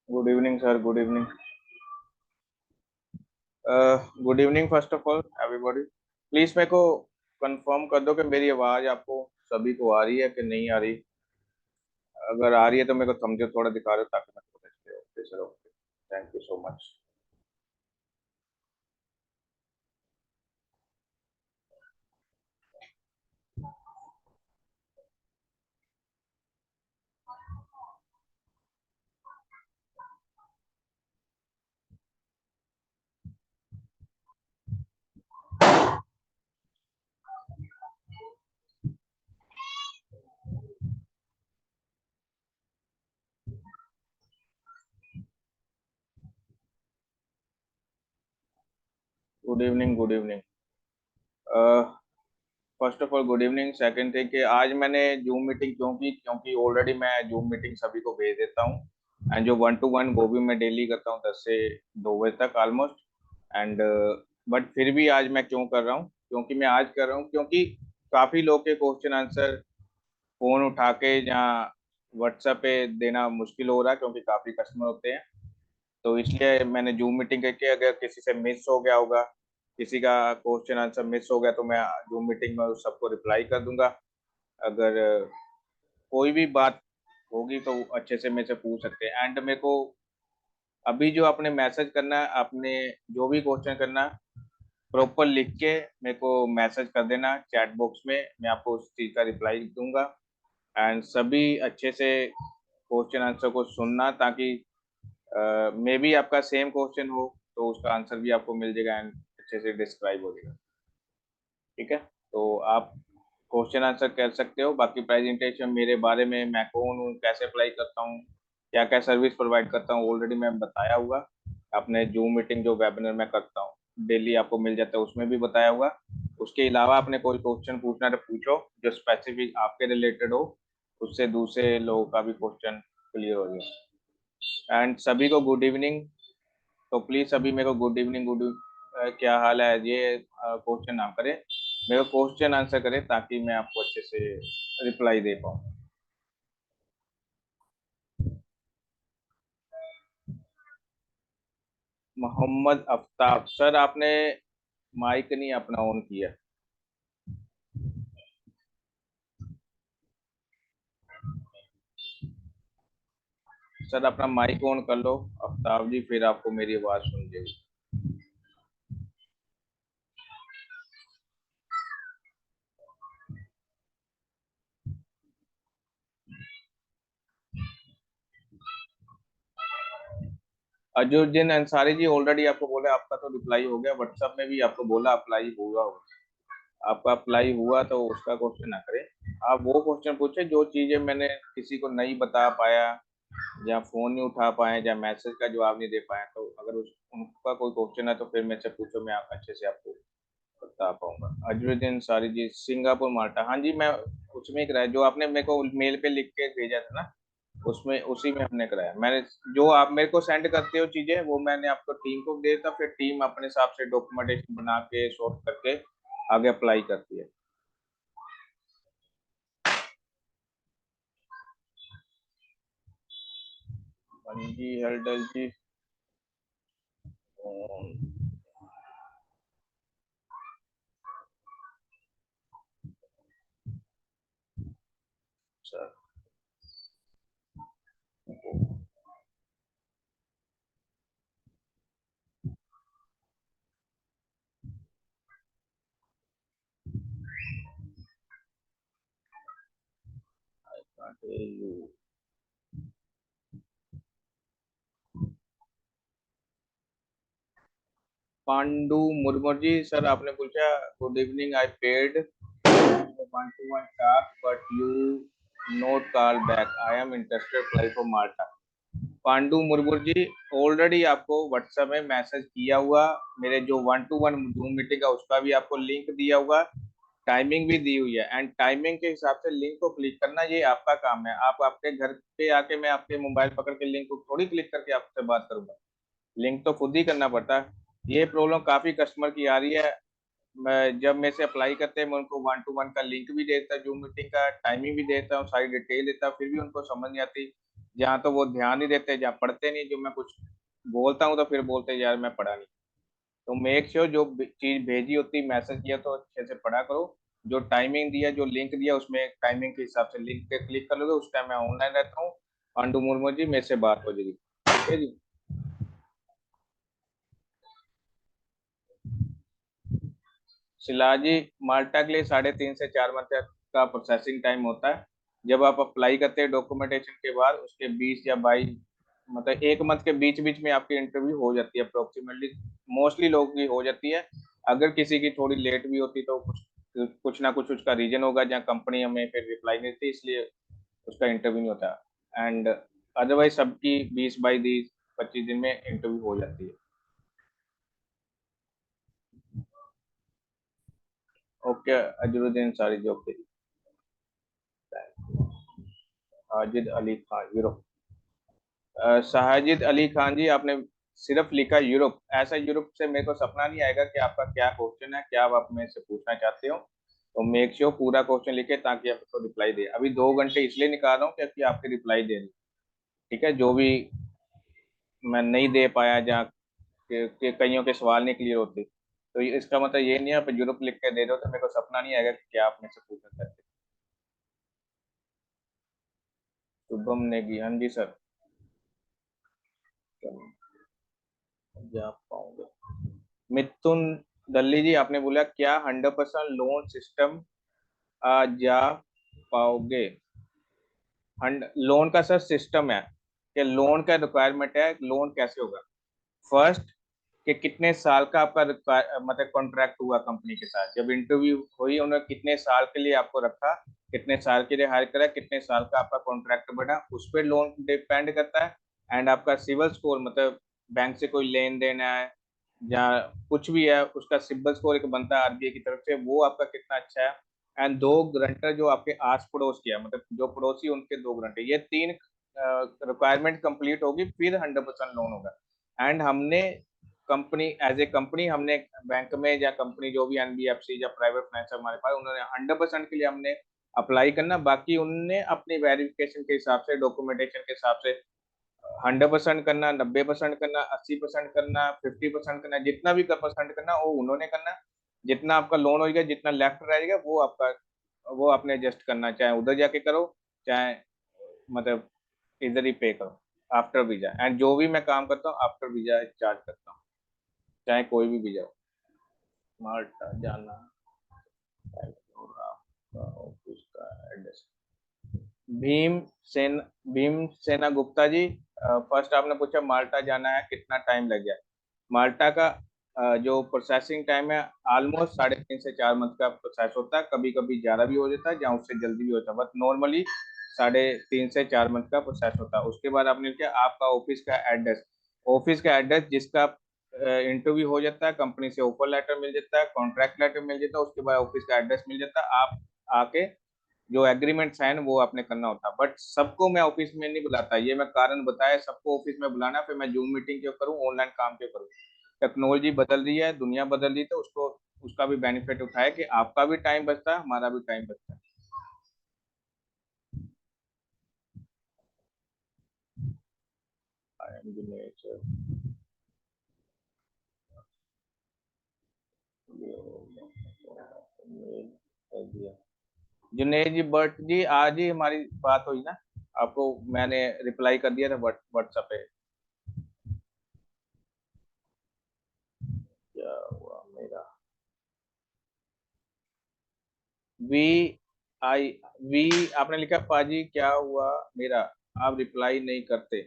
Good evening sir, good evening. Good evening first of all everybody. Please मेरे को confirm कर दो कि मेरी आवाज आपको सभी को आ रही है कि नहीं आ रही। अगर आ रही है तो मेरे को समझो थोड़ा दिखा दो ताकि मैं समझ के okay sir, okay, thank you so much. Good evening, good evening. First of all good evening. Second thing कि आज मैंने जूम मीटिंग क्यों की, क्योंकि ऑलरेडी मैं जूम मीटिंग सभी को भेज देता हूँ एंड जो वन टू वन वो भी मैं डेली करता हूँ 10 से 2 बजे तक ऑलमोस्ट। एंड बट फिर भी आज मैं क्यों कर रहा हूँ, क्योंकि मैं आज कर रहा हूँ क्योंकि काफ़ी लोग के क्वेश्चन आंसर फ़ोन उठा के या व्हाट्सएप पे देना मुश्किल हो रहा है, क्योंकि काफ़ी कस्टमर होते हैं। तो इसलिए मैंने जूम मीटिंग करके, अगर किसी से मिस हो गया होगा, किसी का क्वेश्चन आंसर मिस हो गया, तो मैं जूम मीटिंग में उस सबको रिप्लाई कर दूंगा। अगर कोई भी बात होगी तो अच्छे से मेरे से पूछ सकते हैं। एंड मेरे को अभी जो आपने मैसेज करना है, आपने जो भी क्वेश्चन करना है, प्रॉपर लिख के मेरे को मैसेज कर देना चैट बॉक्स में, मैं आपको उस चीज़ का रिप्लाई दूंगा। एंड सभी अच्छे से क्वेश्चन आंसर को सुनना, ताकि मे बी आपका सेम क्वेश्चन हो तो उसका आंसर भी आपको मिल जाएगा एंड अच्छे से डिस्क्राइब हो जाएगा। ठीक है, तो आप क्वेश्चन आंसर कर सकते हो। बाकी प्रेजेंटेशन मेरे बारे में, मैं कौन हूँ, कैसे अप्लाई करता हूँ, क्या क्या सर्विस प्रोवाइड करता हूँ, ऑलरेडी मैं बताया हुआ। अपने जूम मीटिंग जो वेबिनार मैं करता हूँ डेली आपको मिल जाता है, उसमें भी बताया हुआ। उसके अलावा आपने कोई क्वेश्चन पूछना है तो पूछो, जो स्पेसिफिक आपके रिलेटेड हो, उससे दूसरे लोगों का भी क्वेश्चन क्लियर हो जाए। एंड सभी को गुड इवनिंग। तो प्लीज सभी मेरे को गुड इवनिंग, क्या हाल है, ये क्वेश्चन ना करें, मेरे को क्वेश्चन आंसर करें, ताकि मैं आपको अच्छे से रिप्लाई दे पाऊँ। मोहम्मद आफ्ताब सर, आपने माइक नहीं अपना ऑन किया। सर अपना माइक ऑन कर लो आफ्ताब जी, फिर आपको मेरी आवाज सुन जाएगी। अजुद्दीन अंसारी जी ऑलरेडी आपको बोला, आपका तो रिप्लाई हो गया, व्हाट्सएप में भी आपको बोला अप्लाई हुआ होगा। आपका अप्लाई हुआ तो उसका क्वेश्चन ना करें, आप वो क्वेश्चन पूछे जो चीजें मैंने किसी को नहीं बता पाया, या फोन नहीं उठा पाए, या मैसेज का जवाब नहीं दे पाए, तो अगर उनका कोई क्वेश्चन है तो फिर मेरे से पूछो, मैं अच्छे से आपको बता पाऊंगा। अजरुद्दीन सारी जी, सिंगापुर माल्टा, हाँ जी मैं उसमें ही कराया, जो आपने मेरे को मेल पे लिख के भेजा था ना, उसमें उसी में हमने कराया। मैंने जो आप मेरे को सेंड करते हो चीजें, वो मैंने आपको टीम को दे देता, फिर टीम अपने हिसाब से डॉक्यूमेंटेशन बना के सॉर्ट करके आगे अप्लाई करती है। जी हल्दर जी, सर यू पांडु मुर्मू जी, सर आपने पूछा, good evening, I paid 1 to 1 task but you not call back, I am interested apply for Malta। Pandu Murmu ji, already आपको व्हाट्सएप में मैसेज किया हुआ, मेरे जो 1 to 1 जूम मीटिंग का उसका भी आपको लिंक दिया हुआ, टाइमिंग भी दी हुई है, एंड टाइमिंग के हिसाब से लिंक को क्लिक करना ये आपका काम है। आप आपके घर पे आके मैं आपके मोबाइल पकड़ के लिंक को थोड़ी क्लिक करके आपसे बात करूंगा, लिंक तो खुद ही करना पड़ता है। ये प्रॉब्लम काफी कस्टमर की आ रही है। मैं जब मेरे से अप्लाई करते हैं, मैं उनको 1 to 1 का लिंक भी देता, जूम मीटिंग का टाइमिंग भी देता हूँ, सारी डिटेल देता हूँ, फिर भी उनको समझ नहीं आती। जहाँ तो वो ध्यान नहीं देते, जहाँ पढ़ते नहीं, जो मैं कुछ बोलता हूँ तो फिर बोलते हैं, यार मैं पढ़ा नहीं। तो मेक श्योर जो चीज भेजी होती, मैसेज किया तो अच्छे से पढ़ा करो। जो टाइमिंग दिया, जो लिंक दिया, उसमें टाइमिंग के हिसाब से लिंक पे क्लिक कर लोगे, उस टाइम मैं ऑनलाइन रहता हूँ। पांडु मुर्मू जी, मेरे से बात हो जाएगी, ठीक है जी। शिलाजी, माल्टा के लिए 3.5 से 4 मंथ का प्रोसेसिंग टाइम होता है। जब आप अप्लाई करते हैं डॉक्यूमेंटेशन के बाद, उसके 20 या 22, मतलब 1 मंथ के बीच बीच में आपकी इंटरव्यू हो जाती है अप्रोक्सीमेटली। मोस्टली लोगों की हो जाती है। अगर किसी की थोड़ी लेट भी होती तो कुछ कुछ ना कुछ उसका रीजन होगा, जहाँ कंपनी हमें फिर रिप्लाई नहीं देती, इसलिए उसका इंटरव्यू नहीं होता। एंड अदरवाइज सबकी 20 22 25 दिन में इंटरव्यू हो जाती है। ओके अजरुद्दीन सारी जॉब के लिए। साजिद अली खान यूरोप, साजिद अली खान जी, आपने सिर्फ लिखा यूरोप, ऐसा यूरोप से मेरे को सपना नहीं आएगा कि आपका क्या क्वेश्चन है, क्या आप मेरे से पूछना चाहते हो। तो मेक श्योर पूरा क्वेश्चन लिखे, ताकि आपको रिप्लाई दे। अभी 2 घंटे इसलिए निकाल रहा हूँ क्योंकि आपकी रिप्लाई दे रही, ठीक है। जो भी मैं नहीं दे पाया, जहाँ के कईयों के सवाल नहीं क्लियर होते, तो इसका मतलब ये नहीं है आप यूरोप लिख के दे रहे हो, तो मेरे को सपना नहीं आएगा कि क्या आप मेरे से पूछना चाहते हो। शुभम नेगी, हाँ जी सर, जा पाऊंगे। मिथुन दल्ली जी, आपने बोला क्या 100% लोन सिस्टम आ जा पाओगे। लोन का सर सिस्टम है कि लोन का रिक्वायरमेंट है, लोन कैसे होगा। फर्स्ट, कि कितने साल का आपका मतलब कॉन्ट्रैक्ट हुआ कंपनी के साथ, जब इंटरव्यू हुई उन्होंने कितने साल के लिए आपको रखा, कितने साल के लिए हायर करा, कितने साल का आपका कॉन्ट्रैक्ट बना, उस पर लोन डिपेंड करता है। एंड आपका सिविल स्कोर, मतलब बैंक से कोई लेन देन है या कुछ भी है, उसका सिबिल स्कोर एक बनता है आरबीआई की तरफ से, वो आपका कितना अच्छा है। एंड 2 गारंटर जो आपके आस पड़ोस के है, मतलब जो पड़ोसी उनके 2 गारंटर, ये 3 रिक्वायरमेंट कंप्लीट होगी, फिर 100% लोन होगा। एंड हमने कंपनी, एज ए कंपनी, हमने बैंक में या कंपनी जो भी एनबीएफसी या प्राइवेट फाइनेंस हमारे पास, उन्होंने 100% के लिए हमने अप्लाई करना, बाकी उनने अपनी वेरिफिकेशन के हिसाब से, डॉक्यूमेंटेशन के हिसाब से 100% करना, 90% करना, 80% करना, 50% करना, जितना भी परसेंट करना वो उन्होंने करना। जितना आपका लोन होगा, जितना लेफ्ट रहेगा वो आपका, वो आपने एडजस्ट करना, चाहे उधर जाके करो, चाहे मतलब इधर ही पे करो आफ्टर वीजा। एंड जो भी मैं काम करता हूँ आफ्टर वीजा चार्ज करता हूँ, चाहे कोई भी वीजा हो। माल्टा जाना है और आपका ऑफिस का एड्रेस। भीम सेन भीम सेना गुप्ता जी, फर्स्ट आपने पूछा माल्टा जाना है कितना टाइम लग जाए। माल्टा का जो प्रोसेसिंग टाइम है ऑलमोस्ट 3.5 से 4 मंथ का प्रोसेस होता है, कभी कभी ज्यादा भी हो जाता है या उससे जल्दी भी होता है, बट नॉर्मली 3.5 से 4 मंथ का प्रोसेस होता है। उसके बाद आपने क्या आपका ऑफिस का एड्रेस जिसका इंटरव्यू हो जाता है, कंपनी से ऑफर लेटर मिल जाता है, कॉन्ट्रैक्ट लेटर मिल जाता है, उसके बाद ऑफिस का एड्रेस मिल जाता है, आप आके जो एग्रीमेंट साइन वो आपने करना होता है। बट सबको मैं ऑफिस में नहीं बुलाता, ये मैं कारण बताया, सबको ऑफिस में बुलाना फिर मैं जूम मीटिंग क्यों करूँ, ऑनलाइन काम क्यों करूँ। टेक्नोलॉजी बदल रही है, दुनिया बदल रही है, तो उसको उसका भी बेनिफिट उठाए कि आपका भी टाइम बचता है, हमारा भी टाइम बचता है। I am the nature. Junaid जी भट्ट जी, आज ही हमारी बात हुई ना, आपको मैंने रिप्लाई कर दिया था व्हाट्सएप पे। क्या हुआ मेरा वी आई वी आपने लिखा पाजी क्या हुआ मेरा, आप रिप्लाई नहीं करते।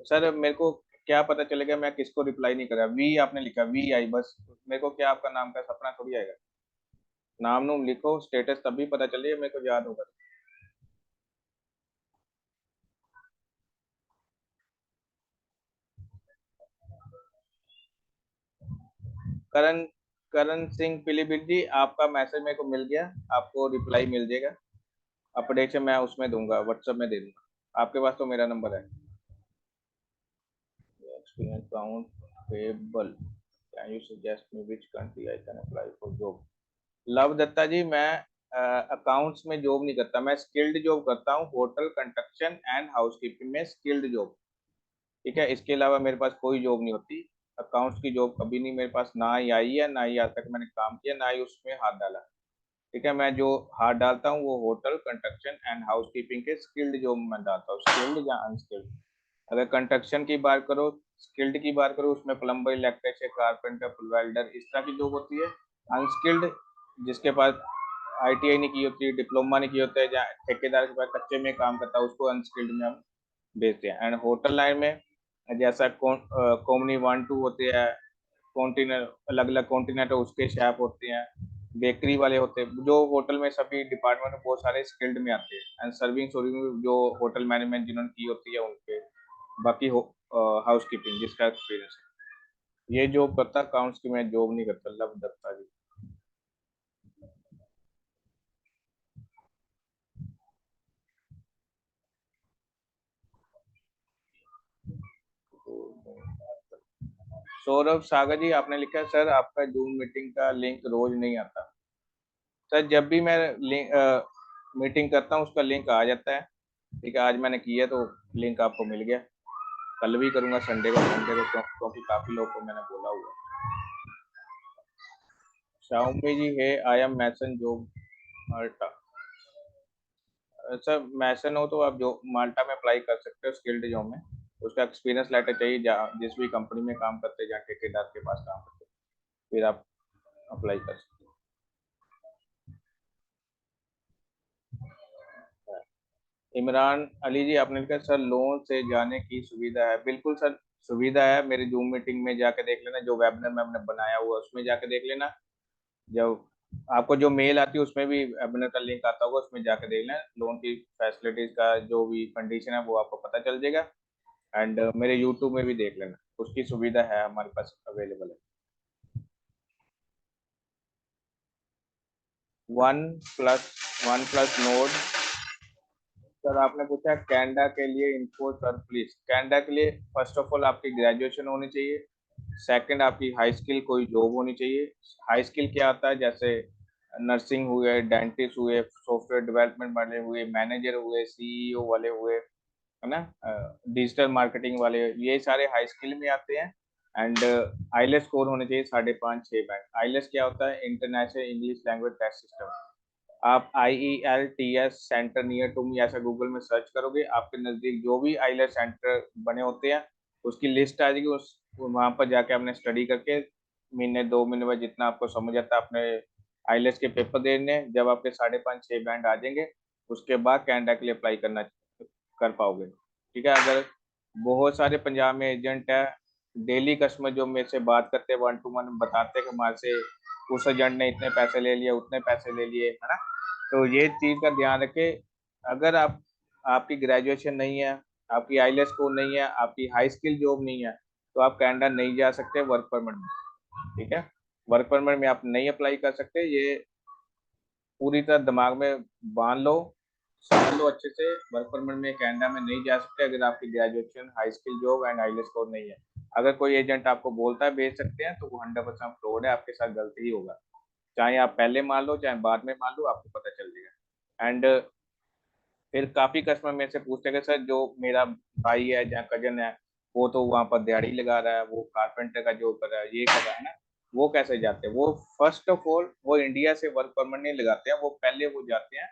सर मेरे को क्या पता चलेगा मैं किसको रिप्लाई नहीं कर रहा, वी आपने लिखा वी आई बस, मेरे को क्या आपका नाम का सपना थोड़ी आएगा। नाम नूम लिखो, स्टेटस तभी पता चलिए मेरे को याद होगा। करण करण सिंह पीलीभीत जी, आपका मैसेज मेरे को मिल गया, आपको रिप्लाई मिल जाएगा, अपडेशन मैं उसमें दूंगा, व्हाट्सएप में दे दूंगा, आपके पास तो मेरा नंबर है। एक्सपीरियंस काउंट पेबल, can you suggest me which country I can apply for job. Lav Datta ji, मैं अकाउंट्स में जॉब नहीं करता, मैं स्किल्ड जॉब करता हूँ, होटल कंस्ट्रक्शन एंड हाउसकीपिंग में स्किल्ड जॉब। ठीक है, इसके अलावा मेरे पास कोई जॉब नहीं होती। अकाउंट्स की जॉब कभी नहीं मेरे पास ना ही आई है, ना ही आज तक मैंने काम किया, ना ही उसमें हाथ डाला। ठीक है, मैं जो हाथ डालता हूँ वो होटल कंस्ट्रक्शन एंड हाउसकीपिंग के स्किल्ड जॉब में डालता हूँ, स्किल्ड या अनस्किल्ड। अगर कंस्ट्रक्शन की बात करो, स्किल्ड की बात करो, उसमें प्लम्बर, इलेक्ट्रिशियन, कारपेंटर, वेल्डर, इस तरह की जॉब होती है। अनस्किल्ड जिसके पास आईटीआई नहीं की होती, डिप्लोमा नहीं की होता है, या ठेकेदार के पास कच्चे में काम करता है, उसको अनस्किल्ड में हम भेजते हैं। एंड होटल लाइन में जैसा कोमनी 1 2 होते हैं, कॉन्टिनेंट अलग अलग कॉन्टिनेंट उसके शेफ होते हैं, बेकरी वाले होते हैं, जो होटल में सभी डिपार्टमेंट बहुत सारे स्किल्ड में आते हैं। एंड सर्विंग सर्विंग जो होटल मैनेजमेंट जिन्होंने की होती है उनके, बाकी हाउस कीपिंग जिसका एक्सपीरियंस है, ये जॉब करता अकाउंट्स की, मैं जॉब नहीं करता, लव दत्ता जी। सौरभ सागर जी, आपने लिखा सर आपका जूम मीटिंग का लिंक रोज नहीं आता। सर जब भी मैं मीटिंग करता हूँ उसका लिंक आ जाता है। ठीक है, आज मैंने किया तो लिंक आपको मिल गया, कल भी करूंगा संडे को क्योंकि काफी लोग को मैंने बोला हुआ है। शाओमी जी है, I am mason job Malta. Sir mason हो तो आप जो माल्टा में अप्लाई कर सकते हो स्किल्ड जॉब में, उसका एक्सपीरियंस लेटर चाहिए, जहाँ जिस भी कंपनी में काम करते हैं, जहाँ ठेकेदार के पास काम करते हैं, फिर आप अप्लाई कर सकते हैं। इमरान अली जी, आपने लिखा सर लोन से जाने की सुविधा है, बिल्कुल सर सुविधा है, मेरी जूम मीटिंग में जाके देख लेना, जो वेबिनार में हमने बनाया हुआ है उसमें जाके देख लेना। जब आपको जो मेल आती है उसमें भी वेबिनार का लिंक आता होगा, उसमें जाके देख लेना, लोन की फैसिलिटीज का जो भी कंडीशन है वो आपको पता चल जाएगा। एंड मेरे यूट्यूब में भी देख लेना, उसकी सुविधा है हमारे पास अवेलेबल है। One plus one plus node. Sir आपने पूछा कैनेडा के लिए इन्फो, सर प्लीज कैनेडा के लिए फर्स्ट ऑफ ऑल आपकी ग्रेजुएशन होनी चाहिए, सेकंड आपकी हाई स्किल कोई जॉब होनी चाहिए। हाई स्किल क्या आता है, जैसे नर्सिंग हुए, डेंटिस्ट हुए, सॉफ्टवेयर डेवलपमेंट वाले हुए, मैनेजर हुए, सीईओ वाले हुए, है ना, डिजिटल मार्केटिंग वाले, ये सारे हाई स्किल में आते हैं। एंड आईलेस स्कोर होने चाहिए 5.5 6 बैंड। आईलेस क्या होता है, international English language test system. आप IELTS centre near to me ऐसा गूगल में सर्च करोगे, आपके नज़दीक जो भी आईलेट सेंटर बने होते हैं उसकी लिस्ट आ जाएगी, उस वहाँ पर जाके आपने स्टडी करके महीने 2 महीने बाद जितना आपको समझ आता है अपने आईलेट्स के पेपर देने, जब आपके 5.5 6 बैंड आ जाएंगे उसके बाद कैनेडा के लिए अप्लाई करना कर पाओगे। ठीक है, अगर बहुत सारे पंजाब में एजेंट है, डेली कस्टमर जो मेरे से बात करते हैं 1 to 1 बताते हैं कि हमारे से उस एजेंट ने इतने पैसे ले लिए, उतने पैसे ले लिए, है ना। तो ये चीज का ध्यान रखे। अगर आप, आपकी ग्रेजुएशन नहीं है, आपकी आईलेट्स स्कोर नहीं है, आपकी हाई स्किल जॉब नहीं है, तो आप कनाडा नहीं जा सकते वर्क परमिट में। ठीक है, वर्क परमिट में आप नहीं अप्लाई कर सकते, ये पूरी तरह दिमाग में बांध लो, समझ लो अच्छे से। वर्क परमिट में कनाडा में नहीं जा सकते अगर आपकी graduation, high skill job and IELTS score नहीं है। अगर कोई एजेंट आपको बोलता है भेज सकते हैं, तो वो 100% फ्रॉड है, आपके साथ गलती ही होगा। चाहे आप पहले मान लो चाहे बाद में मान लो, आपको पता चल जाएगा। एंड फिर काफी कस्टमर मेरे से पूछते हैं कि सर जो मेरा भाई है या कजन है, वो तो वहां पर दिहाड़ी लगा रहा है, वो कारपेंटर का जॉब कर रहा है, ये कर रहा है ना, वो कैसे जाते हैं? वो फर्स्ट ऑफ ऑल वो इंडिया से वर्क परमिट नहीं लगाते हैं, वो पहले वो जाते हैं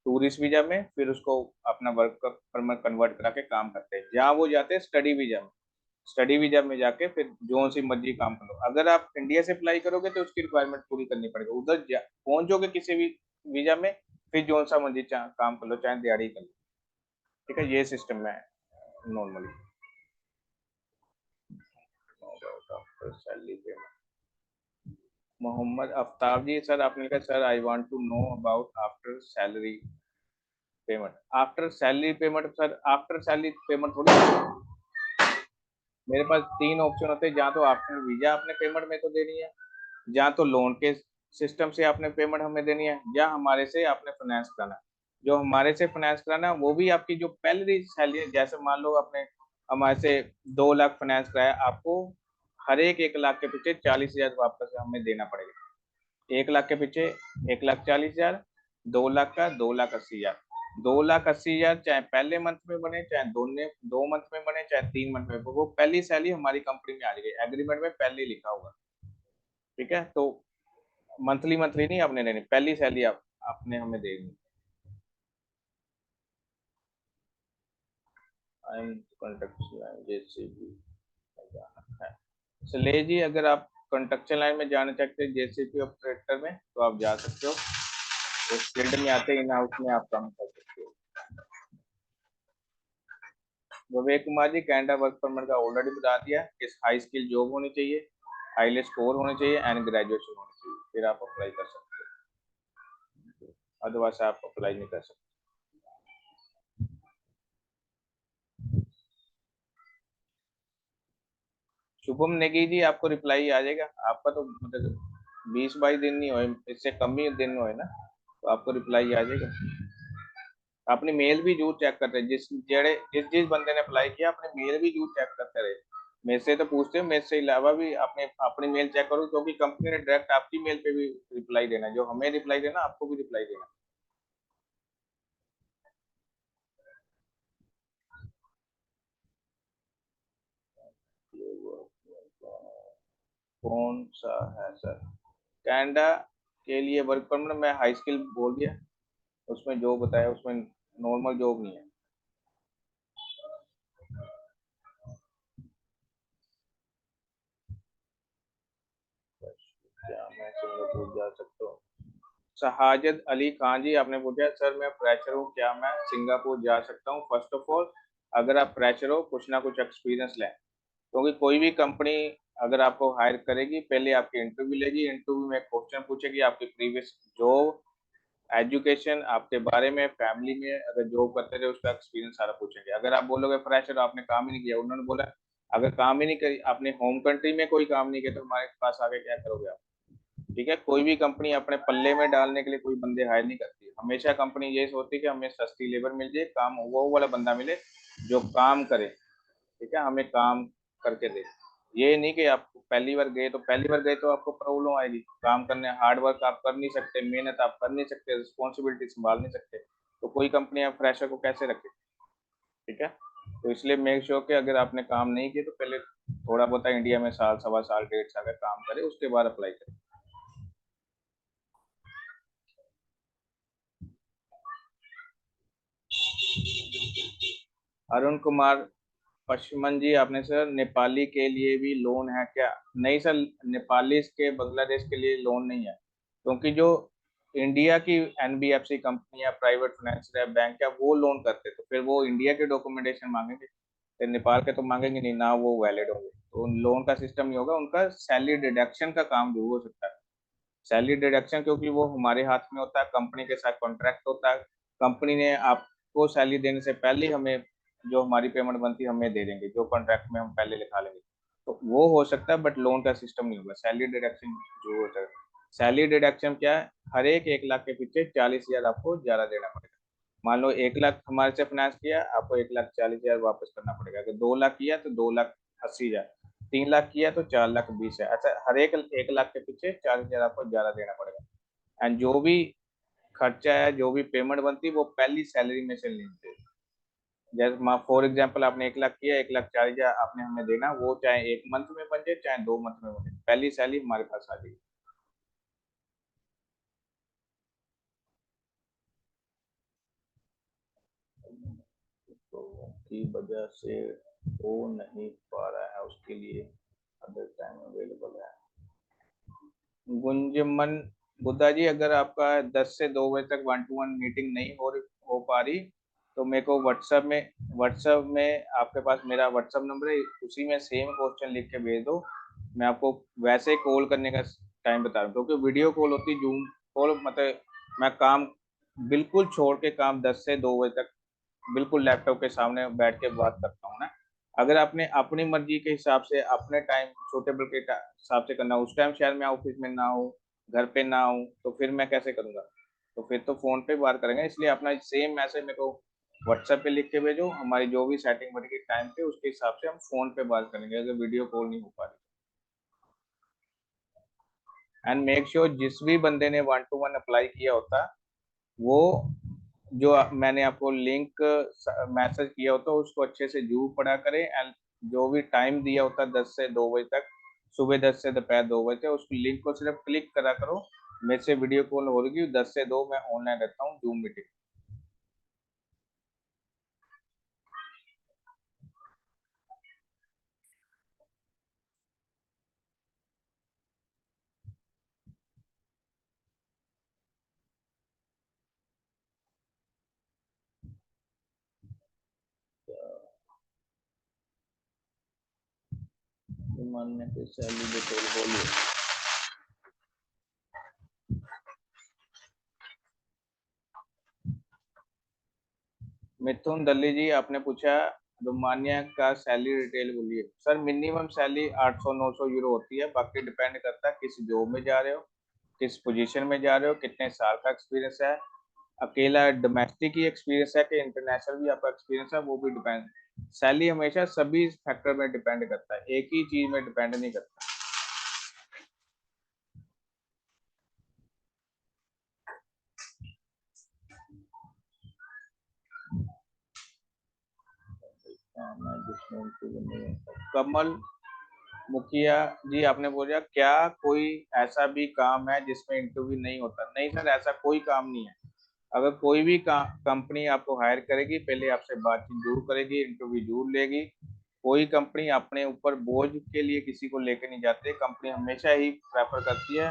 टूरिस्ट वीजा में, फिर उसको अपना वर्क परमिट कन्वर्ट करा के काम करते हैं। जहाँ वो जाते हैं स्टडी वीजा में, स्टडी वीजा में जाके फिर जो सी मर्जी काम कर लो। अगर आप इंडिया से अप्लाई करोगे तो उसकी रिक्वायरमेंट पूरी करनी पड़ेगी, उधर पहुंचोगे किसी भी वीजा में, फिर जो सा मर्जी काम कर लो, चाहे दिहाड़ी कर लो। ठीक है, ये सिस्टम है normally. Salary payment, Mohammad Aftab ji, sir आपने कहा sir I want to know about after salary payment. After salary payment sir, after salary payment थोड़ी, मेरे पास तीन ऑप्शन होते हैं, जहाँ तो आफ्टर वीजा आपने पेमेंट मेरे को देनी है, या तो लोन के सिस्टम से आपने पेमेंट हमें देनी है, या हमारे से आपने फाइनेंस कराना है। जो हमारे से फाइनेंस कराना है वो भी आपकी जो पहली सैलरी है, जैसे मान लो आपने हमारे से 2 लाख फाइनेंस कराया, आपको हर एक 1 लाख के पीछे 40,000 वापस हमें देना पड़ेगा। 1 लाख के पीछे 1,40,000, 2 लाख का 2,80,000। 2,80,000 चाहे पहले मंथ में बने, चाहे दोनों 2 मंथ में बने, चाहे 3 मंथ में, वो पहली सैलरी हमारी कंपनी में आ जाएगी, एग्रीमेंट में पहले लिखा होगा। ठीक है, तो मंथली मंथली नहीं आपने देनी, पहली सैलरी आपने हमें देनी। I am construction line JCB है। चलिए जी, अगर आप कंस्ट्रक्शन लाइन में जाना चाहते हैं जेसीबी ऑपरेटर में, तो आप जा सकते हो, उस फील्ड में आते इन हाउस में आप काम कर सकते हो। Vivek Kumar ji, Canada work permit का ऑलरेडी बता दिया, इस हाई स्किल जॉब होनी चाहिए, आईलेट स्कोर होनी चाहिए एंड ग्रेजुएशन होनी चाहिए, फिर आप अप्लाई कर सकते हो, अदरवाइज आप अप्लाई नहीं कर सकते। शुभम नेगी जी, आपको रिप्लाई आ जाएगा, आपका तो मतलब 20-22 दिन नहीं हुए, इससे कम ही दिन हुए ना, तो आपको रिप्लाई आ जाएगा। अपनी मेल भी जरूर चेक करते रहे, जिस जिस बंदे ने अप्लाई किया अपने मेल भी जरूर चेक करते रहे। मेरे से तो पूछते हैं, मेरे से अलावा भी अपने अपनी मेल चेक करो, क्योंकि कंपनी ने डायरेक्ट आपकी मेल पे भी रिप्लाई देना है, जो हमें रिप्लाई देना आपको भी रिप्लाई देना। कौन सा है सर? कनाडा के लिए वर्क परमिट में हाई स्किल बोल दिया, उसमें जो बताया उसमें नॉर्मल जॉब नहीं है। क्या मैं सिंगापुर जा सकता हूँ? शहाजद अली खान जी, आपने पूछा सर मैं फ्रेशर हूँ, क्या मैं सिंगापुर जा सकता हूँ? फर्स्ट ऑफ ऑल, अगर आप फ्रेशर हो, कुछ ना कुछ एक्सपीरियंस लें, क्योंकि कोई भी कंपनी अगर आपको हायर करेगी, पहले आपकी इंटरव्यू लेगी, इंटरव्यू में क्वेश्चन पूछेगी आपकी प्रीवियस जॉब, एजुकेशन, आपके बारे में, फैमिली में अगर जॉब करते रहे उसका एक्सपीरियंस सारा पूछेंगे। अगर आप बोलोगे फ्रेशर, आपने काम ही नहीं किया, उन्होंने बोला अगर काम ही नहीं करी, आपने होम कंट्री में कोई काम नहीं किया, तो हमारे पास आके क्या करोगे आप? ठीक है, कोई भी कंपनी अपने पल्ले में डालने के लिए कोई बंदे हायर नहीं करती, हमेशा कंपनी ये सोचती है कि हमें सस्ती लेबर मिल जाए, काम वो वाला बंदा मिले जो काम करे। ठीक है, हमें काम करके दे। ये नहीं कि आप पहली बार गए तो पहली बार गए तो आपको प्रॉब्लम आएगी, काम करने हार्ड वर्क आप कर नहीं सकते, मेहनत आप कर नहीं सकते, रिस्पॉन्सिबिलिटी संभाल नहीं सकते, तो कोई कंपनी आप फ्रेशर को कैसे रखे? ठीक है, तो इसलिए मेक श्योर कि अगर आपने काम नहीं किया तो पहले थोड़ा बहुत इंडिया में साल, सवा साल, 1.5 साल का काम करे, उसके बाद अप्लाई करें। अरुण कुमार पशमन जी, आपने सर नेपाली के लिए भी लोन है क्या? नहीं सर, नेपाली के बांग्लादेश के लिए लोन नहीं है, क्योंकि जो इंडिया की एनबीएफसी कंपनी या प्राइवेट फाइनेंसर या बैंक है वो लोन करते, तो फिर वो इंडिया के डॉक्यूमेंटेशन मांगेंगे। तो नेपाल के तो मांगेंगे नहीं ना, वो वैलिड होंगे, तो लोन का सिस्टम नहीं होगा उनका। सैलरी डिडक्शन का काम जरूर हो सकता है, सैलरी डिडक्शन, क्योंकि वो हमारे हाथ में होता है, कंपनी के साथ कॉन्ट्रैक्ट होता है। कंपनी ने आपको सैलरी देने से पहले हमें जो हमारी पेमेंट बनती है हमें दे देंगे, जो कॉन्ट्रैक्ट में हम पहले लिखा लेंगे, तो वो हो सकता है, बट लोन का सिस्टम नहीं होगा। सैलरी डिडक्शन जो होता है, सैलरी डिडक्शन क्या है, हर एक 1 लाख के पीछे 40,000 आपको ज्यादा देना पड़ेगा। मान लो 1 लाख हमारे से फाइनेंस किया, आपको 1,40,000 वापस करना पड़ेगा। अगर 2 लाख किया तो 2,80,000, 3 लाख किया तो 4,20,000। अच्छा, हर एक 1 लाख के पीछे 40,000 आपको ज्यादा देना पड़ेगा। एंड जो भी खर्चा है, जो भी पेमेंट बनती है, वो पहली सैलरी में से लेते हैं। जैसे फॉर एग्जाम्पल आपने 1 लाख किया, 1,40,000 आपने हमें देना, वो चाहे 1 मंथ में बन जाए चाहे 2 मंथ में बने, पहली सैलरी हमारे पास आ जाएगी। तो की वजह से हो नहीं पा रहा है, उसके लिए अदर टाइम अवेलेबल है। गुंजमन बुद्धा जी, अगर आपका 10 से 2 बजे तक 1 to 1 मीटिंग नहीं हो पा रही, तो मेरे को व्हाट्सएप में आपके पास मेरा व्हाट्सएप नंबर है, उसी में सेम क्वेश्चन लिख के भेज दो। मैं आपको वैसे कॉल करने का टाइम बता रहा हूँ, क्योंकि वीडियो कॉल होती, जूम कॉल मतलब मैं काम बिल्कुल छोड़ के, काम 10 से 2 बजे तक बिल्कुल लैपटॉप के सामने बैठ के बात करता हूँ ना। अगर आपने अपनी मर्जी के हिसाब से अपने टाइम सूटेबल के हिसाब से करना, उस टाइम शायद मैं ऑफिस में ना हूँ, घर पे ना हूँ, तो फिर मैं कैसे करूंगा? तो फिर तो फोन पे बात करेंगे। इसलिए अपना सेम मैसेज मेरे को व्हाट्सएप पे लिख के भेजो, हमारी जो भी सेटिंग बनेगी टाइम पे उसके हिसाब से हम फोन पे बात करेंगे, अगर वीडियो कॉल नहीं हो पा रही। एंड मेक श्योर जिस भी बंदे ने 1 to 1 अप्लाई किया होता, वो जो मैंने आपको लिंक मैसेज किया होता है उसको अच्छे से जरूर पढ़ा करें। एंड जो भी टाइम दिया होता है 10 से 2 बजे तक, सुबह 10 से दोपहर 2 बजे तक, उस लिंक को सिर्फ क्लिक करा करो। मेरे से वीडियो कॉल हो रही है, 10 से 2 मैं ऑनलाइन रहता हूँ, जूम मीटिंग। मानने के सैलरी डिटेल बोलिए। मिथुन दल्ली जी, आपने पूछा रोमानिया का सैलरी डिटेल बोलिए। सर मिनिमम सैलरी 800-900 यूरो होती है, बाकी डिपेंड करता है किस जॉब में जा रहे हो, किस पोजीशन में जा रहे हो, कितने साल का एक्सपीरियंस है, अकेला डोमेस्टिक ही एक्सपीरियंस है कि इंटरनेशनल भी आपका एक्सपीरियंस है, वो भी डिपेंड। सैलरी हमेशा सभी फैक्टर में डिपेंड करता है, एक ही चीज में डिपेंड नहीं करता। कमल मुखिया जी, आपने बोला क्या कोई ऐसा भी काम है जिसमें इंटरव्यू नहीं होता? नहीं सर, ऐसा कोई काम नहीं है। अगर कोई भी कंपनी आपको हायर करेगी, पहले आपसे बातचीत जरूर करेगी, इंटरव्यू जरूर लेगी। कोई कंपनी अपने ऊपर बोझ के लिए किसी को लेकर नहीं जाती। कंपनी हमेशा ही प्रेफर करती है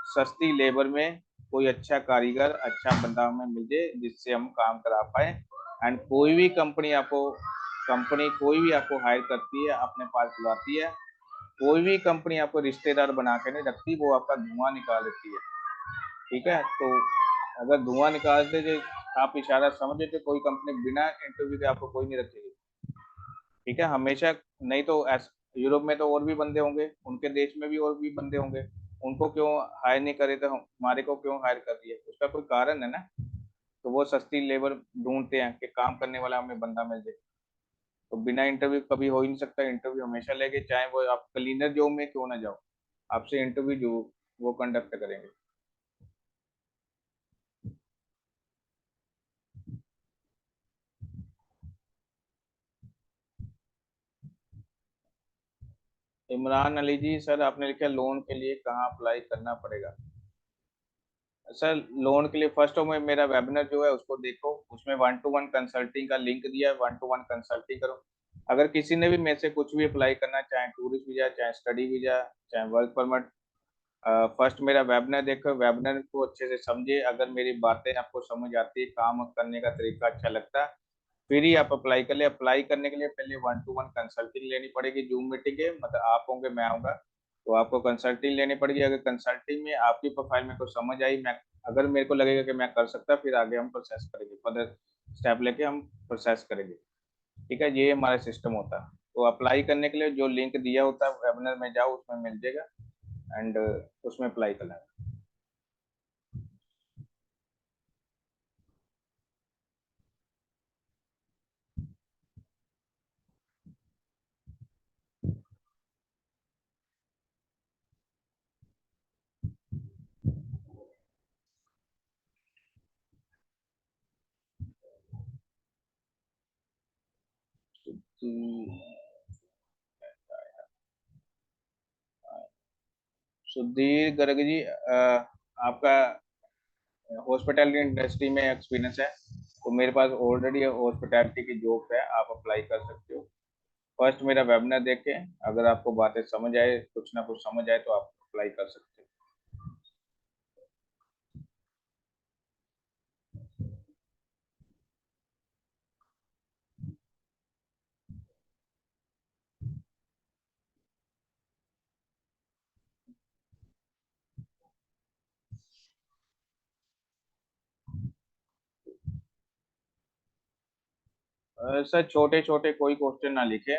सस्ती लेबर में कोई अच्छा कारीगर, अच्छा बंदा हमें मिल जाए जिससे हम काम करा पाए। एंड कोई भी आपको हायर करती है, अपने पास बुलाती है, कोई भी कंपनी आपको रिश्तेदार बना के नहीं रखती, वो आपका धुआं निकाल देती है। ठीक है, तो अगर धुआं निकालते थे, आप इशारा समझे थे, कोई कंपनी बिना इंटरव्यू के आपको कोई नहीं रखेगी। ठीक है, हमेशा। नहीं तो यूरोप में तो और भी बंदे होंगे, उनके देश में भी और भी बंदे होंगे, उनको क्यों हायर नहीं करे, तो हमारे को क्यों हायर कर दिया? उसका कोई कारण है ना। तो वो सस्ती लेबर ढूंढते हैं कि काम करने वाला हमें बंदा मिल जाए। तो बिना इंटरव्यू कभी हो ही नहीं सकता, इंटरव्यू हमेशा लेके, चाहे वो आप क्लीनर जॉब में क्यों ना जाओ, आपसे इंटरव्यू जो वो कंडक्ट करेंगे। इमरान अली जी, सर आपने लिखा लोन के लिए कहाँ अप्लाई करना पड़ेगा? सर लोन के लिए फर्स्ट में मेरा वेबिनार जो है उसको देखो, उसमें 1 to 1 कंसल्टिंग का लिंक दिया है, 1 to 1 कंसल्टिंग करो। अगर किसी ने भी मेरे से कुछ भी अप्लाई करना, चाहे टूरिस्ट वीजा, चाहे स्टडी वीजा, चाहे वर्क परमिट, फर्स्ट मेरा वेबिनार देखो, वेबिनार को अच्छे से समझे। अगर मेरी बातें आपको समझ आती है, काम करने का तरीका अच्छा लगता है, फिर ही आप अप्लाई कर ले। अप्लाई करने के लिए पहले 1-to-1 कंसल्टिंग लेनी पड़ेगी जूम मीटिंग के, मतलब आप होंगे मैं आऊंगा, तो आपको कंसल्टिंग लेनी पड़ेगी। अगर कंसल्टिंग में आपकी प्रोफाइल में कुछ समझ आई, मैं अगर मेरे को लगेगा कि मैं कर सकता, फिर आगे हम प्रोसेस करेंगे, फर्दर स्टेप लेके हम प्रोसेस करेंगे। ठीक है, ये हमारा सिस्टम होता है। तो अप्लाई करने के लिए जो लिंक दिया होता है वेबिनार में जाओ, उसमें मिल जाएगा, एंड उसमें अप्लाई करना है। सुधीर गर्ग जी, आपका हॉस्पिटैलिटी इंडस्ट्री में एक्सपीरियंस है, तो मेरे पास ऑलरेडी हॉस्पिटैलिटी की जॉब है, आप अप्लाई कर सकते हो। फर्स्ट मेरा वेबिनार देखें, अगर आपको बातें समझ आए, कुछ ना कुछ समझ आए, तो आप अप्लाई कर सकते हो। सर छोटे छोटे कोई क्वेश्चन ना लिखे,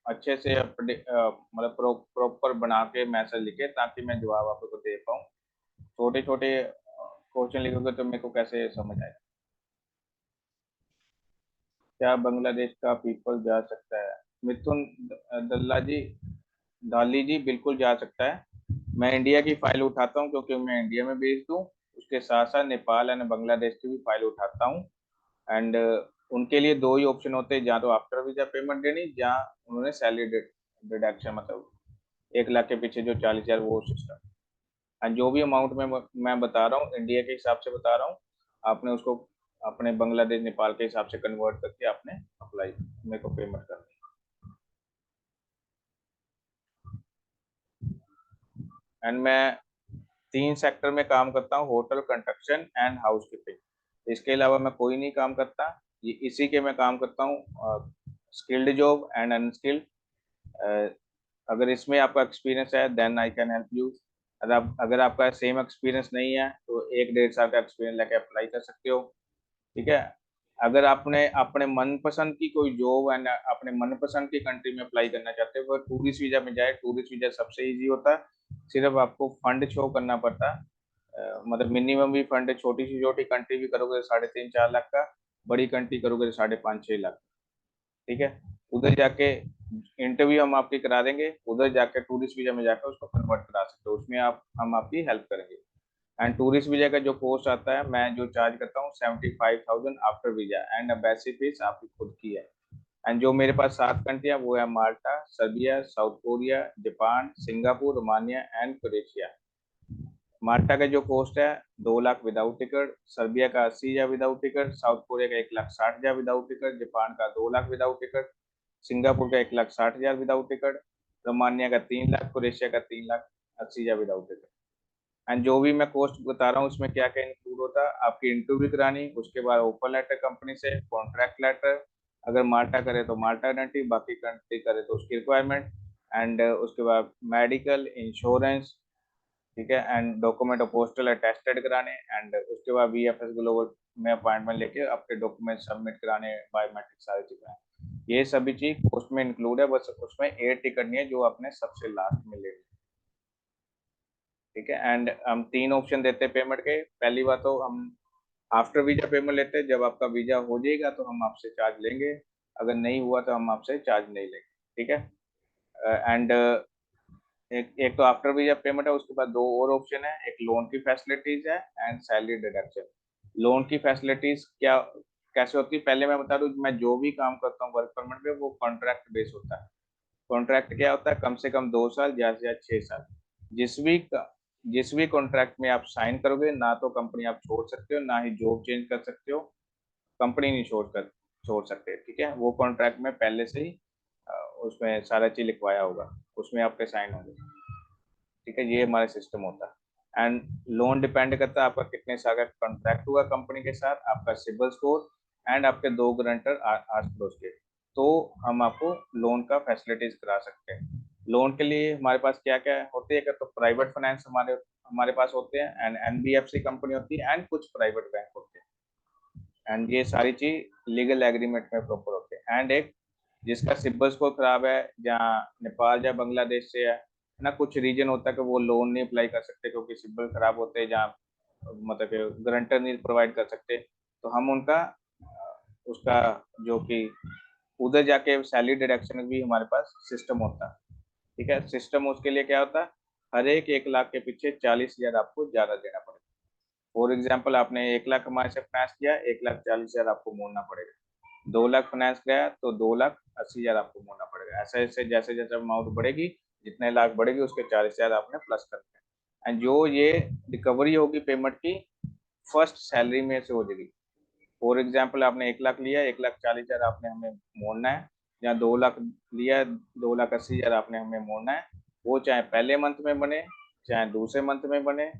अच्छे से मतलब प्रॉपर बना के मैसेज लिखे, ताकि मैं जवाब आपको दे पाऊँ। छोटे छोटे क्वेश्चन लिखोगे तो मेरे को कैसे समझ आए। क्या बांग्लादेश का पीपल जा सकता है? मिथुन दल्ला जी, दाली जी, बिल्कुल जा सकता है। मैं इंडिया की फाइल उठाता हूँ, क्योंकि मैं इंडिया में भेज दूँ। उसके साथ साथ नेपाल एंड बांग्लादेश की भी फाइल उठाता हूँ। एंड उनके लिए दो ही ऑप्शन होते हैं, जहाँ तो आफ्टर वीजा पेमेंट देनी, जहाँ उन्होंने सैलरी डिडक्शन, मतलब 1 लाख के पीछे जो 40,000, वो सिस्टम। एंड जो भी अमाउंट मैं बता रहा हूँ, इंडिया के हिसाब से बता रहा हूँ, आपने उसको अपने बांग्लादेश नेपाल के हिसाब से कन्वर्ट करके आपने अप्लाई, मेरे को पेमेंट करनी है। एंड मैं 3 सेक्टर में काम करता हूँ, hotel, construction and house keeping. इसके अलावा मैं कोई नहीं काम करता। ये इसी के मैं काम करता हूँ, स्किल्ड जॉब एंड अनस्किल्ड। अगर इसमें आपका एक्सपीरियंस है, then I can help you. अगर आपका सेम एक्सपीरियंस नहीं है, तो 1-1.5 साल का एक्सपीरियंस लेके अप्लाई कर सकते हो। ठीक है। अगर आपने अपने मनपसंद की कोई जॉब एंड अपने मनपसंद की कंट्री में अप्लाई करना चाहते हो, तो टूरिस्ट वीजा में जाए। टूरिस्ट वीजा सबसे इजी होता है, सिर्फ आपको फंड शो करना पड़ता है। मतलब मिनिमम भी फंड है, छोटी सी छोटी कंट्री भी करोगे तो 3.5-4 लाख का, बड़ी कंट्री करोगे तो 5.5-6 लाख। ठीक है। उधर जाके इंटरव्यू हम आपकी करा देंगे, उधर जाके टूरिस्ट वीजा में जाकर उसको कन्वर्ट करा सकते हो, उसमें आप हम आपकी हेल्प करेंगे। एंड टूरिस्ट वीजा का जो कॉस्ट आता है, मैं जो चार्ज करता हूँ 75,000 after visa, and basic fees आपकी खुद की है। एंड जो मेरे पास 7 कंट्रियाँ, वो है Malta, Serbia, South Korea, Japan, Singapore, Romania and Croatia. Malta का जो कॉस्ट है 2 लाख विदाउट टिकट, सर्बिया का 80,000 विदाउट टिकट, साउथ कोरिया का 1,60,000 विदाउट टिकट, जापान का 2 लाख विदाउट टिकट, सिंगापुर का 1,60,000 विदाउट टिकट, रोमानिया का 3 लाख, क्रोएशिया का 3,80,000 विदाउट टिकट। एंड जो भी मैं कॉस्ट बता रहा हूँ, उसमें क्या क्या इंक्लूड होता है, आपकी इंटरव्यू करानी, उसके बाद ऑफर लेटर कंपनी से, कॉन्ट्रैक्ट लेटर, अगर माल्टा करे तो माल्टा आइडेंटिटी, बाकी कंट्री करे तो उसकी रिक्वायरमेंट, एंड उसके बाद मेडिकल इंश्योरेंस। ठीक है। एंड डॉक्यूमेंट और पोस्टल अटेस्टेड कराने, एंड उसके बाद VFS ग्लोबल में अपॉइंटमेंट लेके अपने डॉक्यूमेंट सबमिट कराने, बायोमेट्रिक सारी चीजें। ये सभी चीज पोस्ट में इंक्लूड है, बस उसमें एयर टिकट नहीं है, जो आपने सबसे लास्ट में ले। ठीक है। एंड हम 3 ऑप्शन देते हैं पेमेंट के। पहली बात तो हम आफ्टर वीजा पेमेंट लेते हैं, जब आपका वीजा हो जाएगा तो हम आपसे चार्ज लेंगे, अगर नहीं हुआ तो हम आपसे चार्ज नहीं लेंगे। ठीक है। एंड एक तो आफ्टर वीजा पेमेंट है, उसके बाद दो और ऑप्शन है, एक लोन की फैसिलिटीज है एंड सैलरी डिडक्शन। लोन की फैसिलिटीज क्या कैसे होती है, पहले मैं बता दूं, मैं जो भी काम करता हूँ वर्क परमिट पे, वो कॉन्ट्रैक्ट बेस होता है। कॉन्ट्रैक्ट क्या होता है, कम से कम 2 साल, ज्यादा से ज्यादा 6 साल। जिस भी जिस भी कॉन्ट्रैक्ट में आप साइन करोगे, ना तो कंपनी आप छोड़ सकते हो, ना ही जॉब चेंज कर सकते हो। कंपनी नहीं छोड़ सकते। ठीक है। वो कॉन्ट्रैक्ट में पहले से ही अ, उसमें सारा चीज लिखवाया होगा, उसमें आपके साइन होंगे। ठीक है, ये हमारा सिस्टम होता है। एंड लोन डिपेंड करता है आपका कितने साल का कॉन्ट्रैक्ट हुआ कंपनी के साथ, आपका सिबिल स्कोर, एंड आपके 2 गारंटर आस पड़ोस के, तो हम आपको लोन का फैसिलिटीज करा सकते हैं। लोन के लिए हमारे पास क्या क्या होती है, तो प्राइवेट फाइनेंस हमारे हमारे पास होते हैं, एंड एनबीएफसी कंपनी होती है, एंड कुछ प्राइवेट बैंक होते हैं, एंड ये सारी चीज लीगल एग्रीमेंट में प्रॉपर होते हैं। एंड एक जिसका सिबिल स्कोर खराब है, जहाँ नेपाल या बांग्लादेश से है ना, कुछ रीजन होता है कि वो लोन नहीं अप्लाई कर सकते क्योंकि सिबिल खराब होते हैं, जहाँ मतलब कि गारंटर नहीं प्रोवाइड कर सकते, तो हम उनका उसका जो कि उधर जाके सैलरी डिडक्शन भी हमारे पास सिस्टम होता है। ठीक है, सिस्टम उसके लिए क्या होता है, हर एक 1 लाख के पीछे 40,000 आपको ज्यादा देना पड़ेगा। फॉर एग्जाम्पल, आपने 1 लाख हमारे से फाइनेंस किया, 1,40,000 आपको मोड़ना पड़ेगा। 2 लाख फाइनेंस किया तो 2,80,000 आपको मोड़ना पड़ेगा। ऐसे ऐसे जैसे जैसे अमाउंट बढ़ेगी, जितने लाख बढ़ेगी उसके 40,000 आपने प्लस करना है। एंड जो ये रिकवरी होगी पेमेंट की, फर्स्ट सैलरी में से हो जाएगी। फॉर एग्जाम्पल, आपने 1 लाख लिया, 1,40,000 आपने हमें मोड़ना है, या 2 लाख लिया, 2,80,000 आपने हमें मोड़ना है। वो चाहे पहले मंथ में बने, चाहे दूसरे मंथ में बने,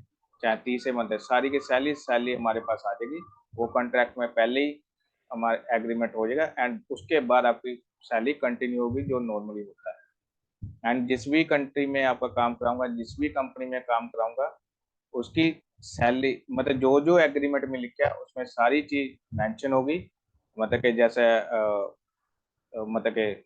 चाहे तीसरे मंथ में, सारी की सैलरी सैलरी हमारे पास आ जाएगी। वो कॉन्ट्रैक्ट में पहले ही हमारा एग्रीमेंट हो जाएगा, एंड उसके बाद आपकी सैलरी कंटिन्यू होगी जो नॉर्मली होता है। एंड जिस भी कंट्री में आपका काम कराऊंगा, जिस भी कंपनी में काम कराऊंगा, उसकी सैलरी मतलब जो जो एग्रीमेंट में लिखा है उसमें सारी चीज मेंशन होगी। मतलब कि जैसे मतलब कि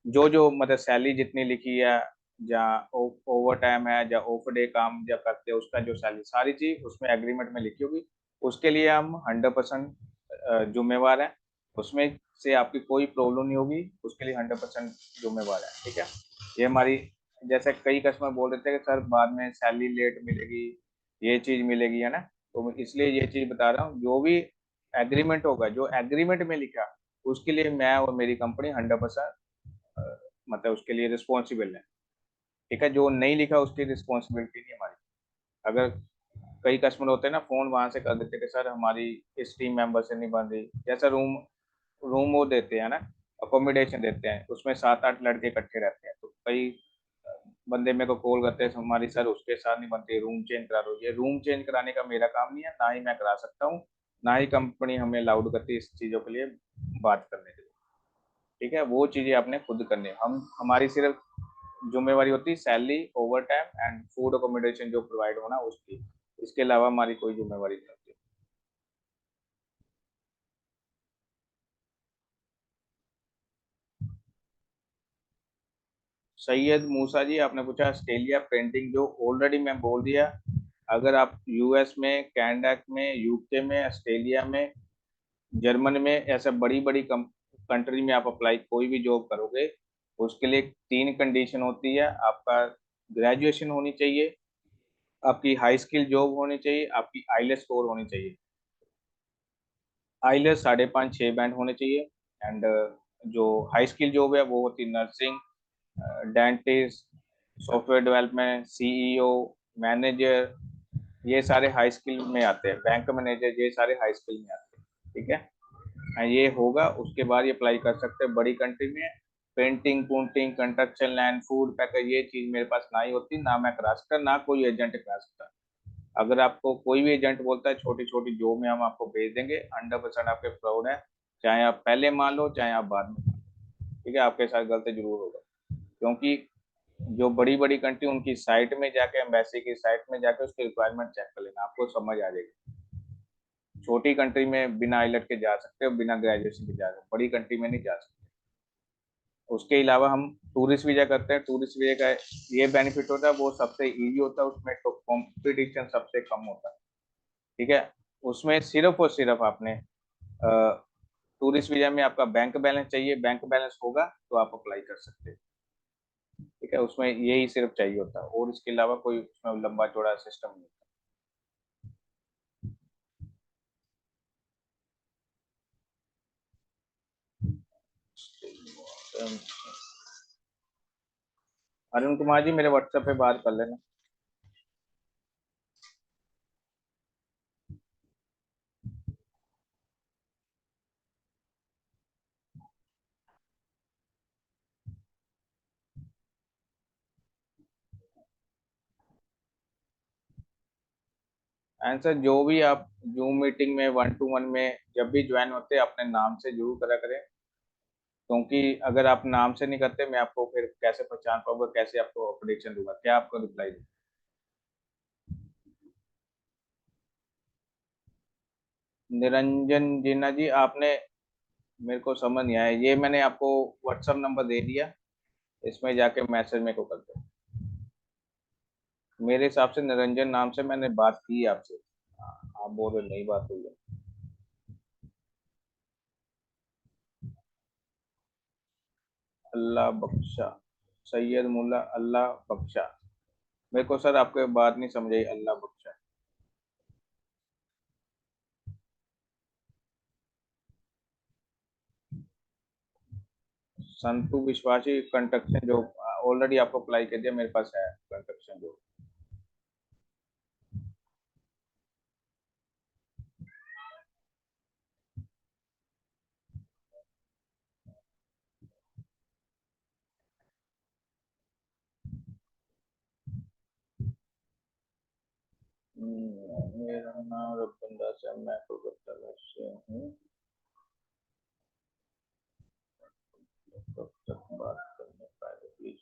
जो जो मतलब सैलरी जितनी लिखी है, जहाँ ओवर टाइम है, या ऑफ डे काम जब करते हैं उसका जो सैलरी, सारी चीज उसमें एग्रीमेंट में लिखी होगी। उसके लिए हम 100% जिम्मेवार हैं। उसमें से आपकी कोई प्रॉब्लम नहीं होगी, उसके लिए 100% जिम्मेवार है। ठीक है, ये हमारी, जैसे कई कस्टमर बोल देते हैं कि सर बाद में सैलरी लेट मिलेगी, ये चीज मिलेगी, है ना, तो इसलिए ये चीज बता रहा हूँ, जो भी एग्रीमेंट होगा, जो एग्रीमेंट में लिखा, उसके लिए मैं और मेरी कंपनी 100% मतलब उसके लिए रिस्पॉन्सिबल है। ठीक है, जो नहीं लिखा उसकी रिस्पॉन्सिबिलिटी नहीं हमारी। अगर कई कस्टमर होते हैं ना, फोन वहां से कर देते हैं कि सर हमारी इस टीम मेंबर से नहीं बन रही, जैसा रूम रूम वो देते हैं ना, अकोमोडेशन देते हैं, उसमें 7-8 लड़के इकट्ठे रहते हैं, तो कई बंदे मेरे को कॉल करते हैं, हमारी सर उसके साथ नहीं बनती, रूम चेंज करा दो। ये रूम चेंज कराने का मेरा काम नहीं है, ना ही मैं करा सकता हूँ, ना ही कंपनी हमें अलाउड करती है इस चीज़ों के लिए बात करने के लिए। ठीक है, वो चीज़ें आपने खुद करनी है। हम हमारी सिर्फ जिम्मेवारी होती है salary, over time and food accommodation जो प्रोवाइड होना उसकी। इसके अलावा हमारी कोई जिम्मेवारी नहीं होती। सैयद मूसा जी, आपने पूछा ऑस्ट्रेलिया पेंटिंग, जो ऑलरेडी मैं बोल दिया। अगर आप यूएस में, कनाडा में, यूके में, ऑस्ट्रेलिया में, जर्मनी में, ऐसा बड़ी बड़ी कंट्री में आप अप्लाई कोई भी जॉब करोगे, उसके लिए 3 कंडीशन होती है। आपका ग्रेजुएशन होनी चाहिए, आपकी हाई स्किल जॉब होनी चाहिए, आपकी आईलेट्स स्कोर होनी चाहिए। आईलेट्स 5.5 6 बैंड होने चाहिए। एंड जो हाई स्किल जॉब है वो होती है nursing, dentist, software development, CEO, manager, ये सारे हाई स्किल में आते हैं। बैंक मैनेजर, ये सारे हाई स्किल में आते हैं। ठीक है, ये होगा, उसके बाद ये अप्लाई कर सकते हैं बड़ी कंट्री में। पेंटिंग पुंटिंग कंस्ट्रक्शन लैंड फूड पैकर, ये चीज मेरे पास ना ही होती, ना मैं करा सकता, ना कोई एजेंट करा सकता। अगर आपको कोई भी एजेंट बोलता है छोटी छोटी जॉब में हम आपको भेज देंगे, 100% आपके फ्रॉड है, चाहे आप पहले मान लो चाहे आप बाद में मान लो। ठीक है, आपके साथ गलत जरूर होगा, क्योंकि जो बड़ी बड़ी कंट्री, उनकी साइट में जाके, एम्बेसी की साइट में जाके उसकी रिक्वायरमेंट चेक कर लेना, आपको समझ आ जाएगी। छोटी कंट्री में बिना आइलेट के जा सकते हो, बिना ग्रेजुएशन के जा सकते हो, बड़ी कंट्री में नहीं जा सकते। उसके अलावा हम टूरिस्ट वीजा करते हैं। टूरिस्ट वीजा का ये बेनिफिट होता है, वो सबसे इजी होता है, उसमें तो कंपटीशन सबसे कम होता है। ठीक है, उसमें सिर्फ और सिर्फ आपने टूरिस्ट वीजा में आपका बैंक बैलेंस चाहिए, बैंक बैलेंस होगा तो आप अप्लाई कर सकते हैं। ठीक है, उसमें यही सिर्फ चाहिए होता है, और इसके अलावा कोई उसमें लंबा चौड़ा सिस्टम नहीं होता। अरुण कुमार जी, मेरे व्हाट्सएप पे बात कर लेना। आंसर जो भी आप जूम मीटिंग में 1-to-1 में जब भी ज्वाइन होते हैं अपने नाम से जरूर करा करें, क्योंकि अगर आप नाम से नहीं करते मैं आपको फिर कैसे पहचान पाऊंगा, कैसे आपको प्रेडिक्शन दूंगा, क्या आपको रिप्लाई दूं। निरंजन जीना जी, आपने, मेरे को समझ नहीं आया, ये मैंने आपको व्हाट्सएप नंबर दे दिया, इसमें जाके मैसेज मेरे को कर दो। मेरे हिसाब से निरंजन नाम से मैंने बात की है आपसे। आप बोल रहे नहीं बात हुई है। अल्लाह बख्शा, सैयद मुल्ला अल्लाह बख्शा। मेरे को सर आपके बात नहीं समझ आई, अल्लाह बख्शा। संतु विश्वासी कंस्ट्रक्शन जो ऑलरेडी आपको अप्लाई कर दिया, मेरे पास है कंस्ट्रक्शन जो। मेरा नाम रविंद्र से, मैं कोलकाता से हूँ। कब तक बात करने पाएंगे प्लीज।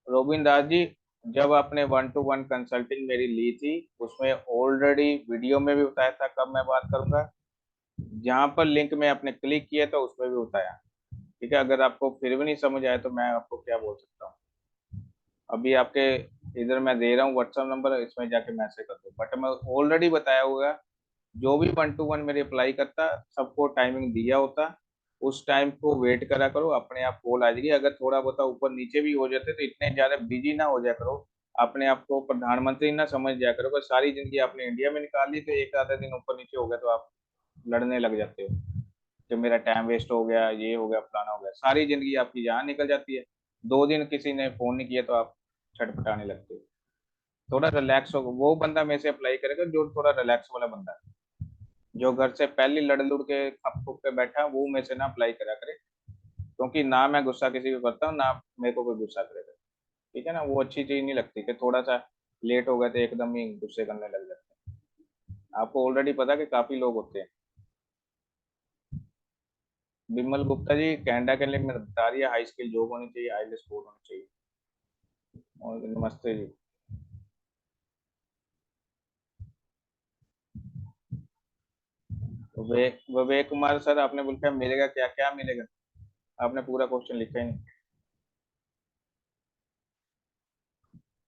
रोबिन दास जी, जब आपने 1-to-1 कंसल्टिंग मेरी ली थी, उसमें ऑलरेडी वीडियो में भी बताया था कब मैं बात करूंगा, जहां पर लिंक में आपने क्लिक किया था उसमें भी बताया। ठीक है, अगर आपको फिर भी नहीं समझ आया तो मैं आपको क्या बोल सकता हूँ। अभी आपके इधर मैं दे रहा हूँ व्हाट्सएप नंबर, इसमें जाके मैसेज कर दो, बट मैं ऑलरेडी बताया हुआ, जो भी 1-to-1 मेरे अप्लाई करता सबको टाइमिंग दिया होता, उस टाइम को वेट करा करो, अपने आप कॉल आ जाएगी। अगर थोड़ा बहुत ऊपर नीचे भी हो जाते तो इतने ज्यादा बिजी ना हो जाया करो, अपने आप को प्रधानमंत्री ना समझ जाया करो। अगर सारी जिंदगी आपने इंडिया में निकाल ली तो एक आधा दिन ऊपर नीचे हो गया तो आप लड़ने लग जाते हो कि मेरा टाइम वेस्ट हो गया, ये हो गया, फलाना हो गया, सारी जिंदगी आपकी जहाँ निकल जाती है। 2 दिन किसी ने फोन नहीं किया तो आप छटपटाने लगते हो। थोड़ा रिलैक्स हो, वो बंदा में से अप्लाई करेगा जो थोड़ा रिलैक्स वाला बंदा है, जो घर से पहले लड़ लुड़ के खप खुप के बैठा है, वो में से ना अप्लाई करा करे, क्योंकि ना मैं गुस्सा किसी को करता हूँ, ना मेरे को कोई गुस्सा करेगा। ठीक है ना, वो अच्छी चीज नहीं लगती कि थोड़ा सा लेट हो गए तो एकदम ही गुस्से करने लग जाते हैं। आपको ऑलरेडी पता है कि काफी लोग होते हैं। विमल गुप्ता जी, कनाडा के लिए मैं बता रही है, हाई स्किल जॉब होनी चाहिए, आईएलटीएस स्कोर होनी चाहिए। और नमस्ते जी। विवेक कुमार सर, आपने बोला मिलेगा क्या, क्या मिलेगा? आपने पूरा क्वेश्चन लिखा ही नहीं।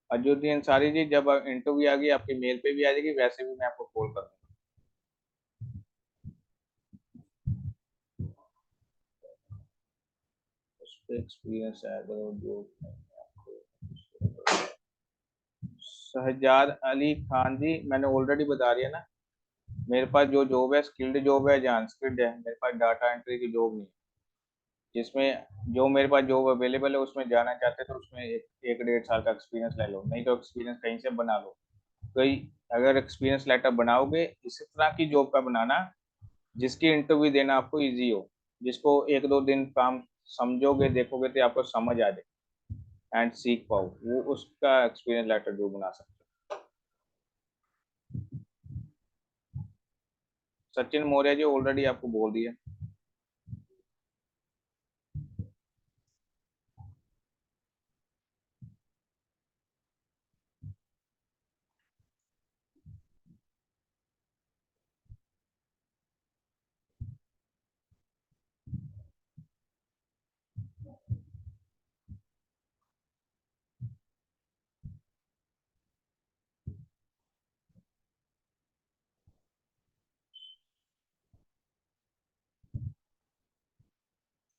अजुद्दीन अंसारी जी, जब इंटरव्यू आ गई आपकी मेल पे भी आ जाएगी, वैसे भी मैं आपको कॉल कर दूंगा। उस पर एक्सपीरियंस है अगर जो आपको। शहजाद अली खान जी, मैंने ऑलरेडी बता दिया ना, मेरे पास जो जॉब है स्किल्ड जॉब है, जहाँ अनस्किल्ड है, मेरे पास डाटा एंट्री की जॉब नहीं है। जिसमें जो मेरे पास जॉब अवेलेबल है उसमें जाना चाहते हैं तो उसमें एक 1.5 साल का एक्सपीरियंस ले लो, नहीं तो एक्सपीरियंस कहीं से बना लो। कोई, अगर एक्सपीरियंस लेटर बनाओगे इसी तरह की जॉब का बनाना जिसकी इंटरव्यू देना आपको इजी हो, जिसको 1-2 दिन काम समझोगे देखोगे तो आपको समझ आ जाए एंड सीख पाओ, वो उसका एक्सपीरियंस लेटर जो बना सकते हो। सचिन मौर्य जी, ऑलरेडी आपको बोल दिया।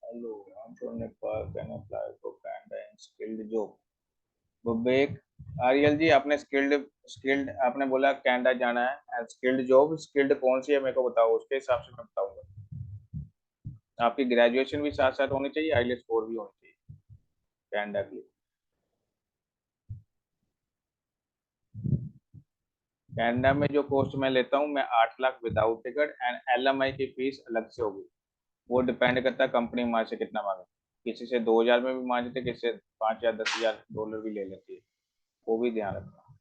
Hello, I'm from Nepal, can apply for Canada in skilled job। विवेक, आर्यल जी, आपने स्किल्ड स्किल्ड आपने बोला कनाडा जाना है, स्किल्ड जॉब स्किल्ड कौन सी है मेरे को बताओ, उसके हिसाब से मैं बताऊंगा। आपकी ग्रेजुएशन भी साथ साथ होनी चाहिए, आईएलटीएस स्कोर भी होनी चाहिए कनाडा के लिए। कनाडा में जो कोस्ट मैं लेता हूँ, मैं 8 lakh without ticket and LMI की फीस अलग से होगी। वो डिपेंड करता है कंपनी हमारे से कितना मांगे, किसी से 2,000 में भी मांग लेते, किसी से 5 या 10,000 डॉलर भी ले लेती है, वो भी ध्यान रखना।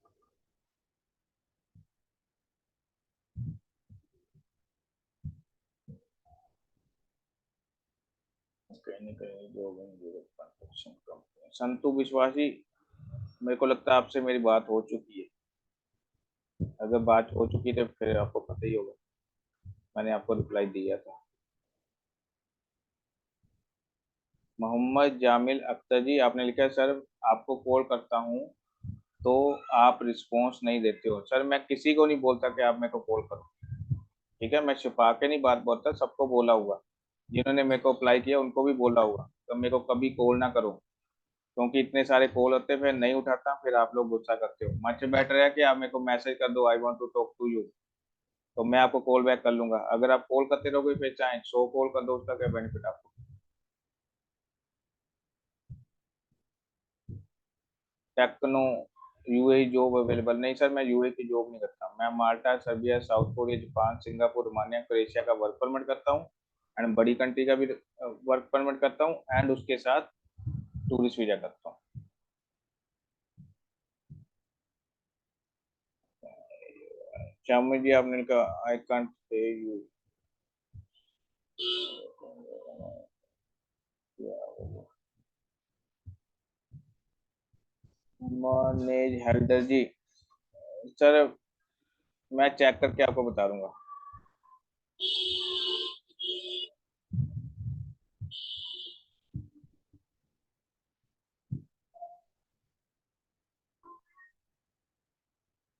संतु विश्वासी, मेरे को लगता है आपसे मेरी बात हो चुकी है। अगर बात हो चुकी है तो फिर आपको पता ही होगा, मैंने आपको रिप्लाई दिया था। मोहम्मद जामिल अख्तर जी, आपने लिखा है सर आपको कॉल करता हूँ तो आप रिस्पॉन्स नहीं देते हो। सर मैं किसी को नहीं बोलता कि आप मेरे को कॉल करो, ठीक है? मैं छिपा के नहीं बात बोलता, सबको बोला हुआ, जिन्होंने मेरे को अप्लाई किया उनको भी बोला हुआ तो मेरे को कभी कॉल ना करो, क्योंकि इतने सारे कॉल होते हैं, फिर नहीं उठाता, फिर आप लोग गुस्सा करते हो। मच बेटर है कि आप मेरे को मैसेज कर दो, I want to talk to you, तो मैं आपको कॉल बैक कर लूंगा। अगर आप कॉल करते रहोगे फिर चाहे 100 कॉल कर दो, उसका क्या बेनिफिट आपको? टेक्नो यूएई जॉब अवेलेबल नहीं सर, मैं यूएई की जॉब नहीं करता। मैं Malta, Serbia, South Korea, Japan, Singapore, Romania, Croatia का वर्क परमिट करता हूँ, एंड बड़ी कंट्री का भी वर्क परमिट करता हूँ, एंड उसके साथ टूरिस्ट वीजा करता हूँ। शाम जी आपने कहा आई कांट पे यू, मैनेज हेल्डर जी, सर मैं चेक करके आपको बता दूंगा।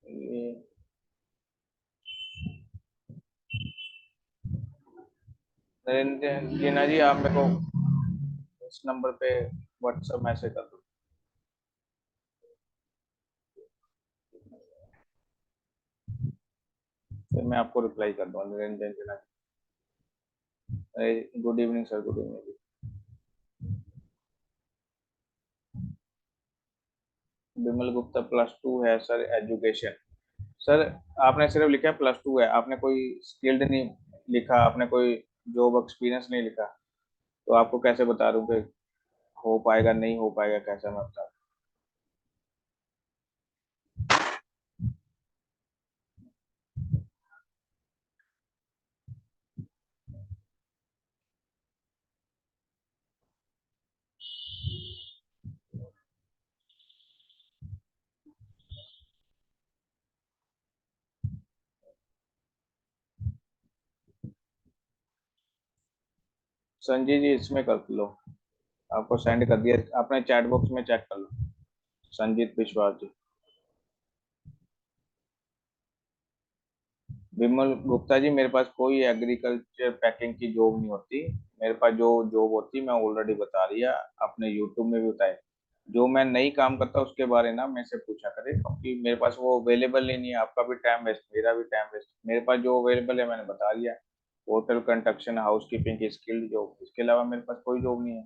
ये नरेंद्र जीना जी, आप मेरे को इस नंबर पे व्हाट्सएप मैसेज कर दो, फिर मैं आपको रिप्लाई कर दूंगा। नरेंद्र जीना ji, good evening sir, good evening. Vimal Gupta +2 है सर, एजुकेशन। सर आपने सिर्फ लिखा है +2 है, आपने कोई स्किल्ड नहीं लिखा, आपने कोई जॉब एक्सपीरियंस नहीं लिखा, तो आपको कैसे बता दूं कि हो पाएगा नहीं हो पाएगा, कैसे मैं बता? संजय जी इसमें कर लो, आपको सेंड कर दिया, अपने चैट बॉक्स में चेक कर लो। संजीत विश्वास जी। विमल गुप्ता जी, मेरे पास कोई एग्रीकल्चर पैकिंग की जॉब नहीं होती। मेरे पास जो जॉब होती मैं ऑलरेडी बता दिया, अपने यूट्यूब में भी बताया। जो मैं नहीं काम करता उसके बारे ना मेरे से पूछा करे, क्योंकि मेरे पास वो अवेलेबल ही नहीं है। आपका भी टाइम वेस्ट, मेरा भी टाइम वेस्ट। मेरे पास जो अवेलेबल है मैंने बता दिया, होटल कंस्ट्रक्शन, हाउस कीपिंग की स्किल्ड जॉब, इसके अलावा मेरे पास कोई जॉब नहीं है।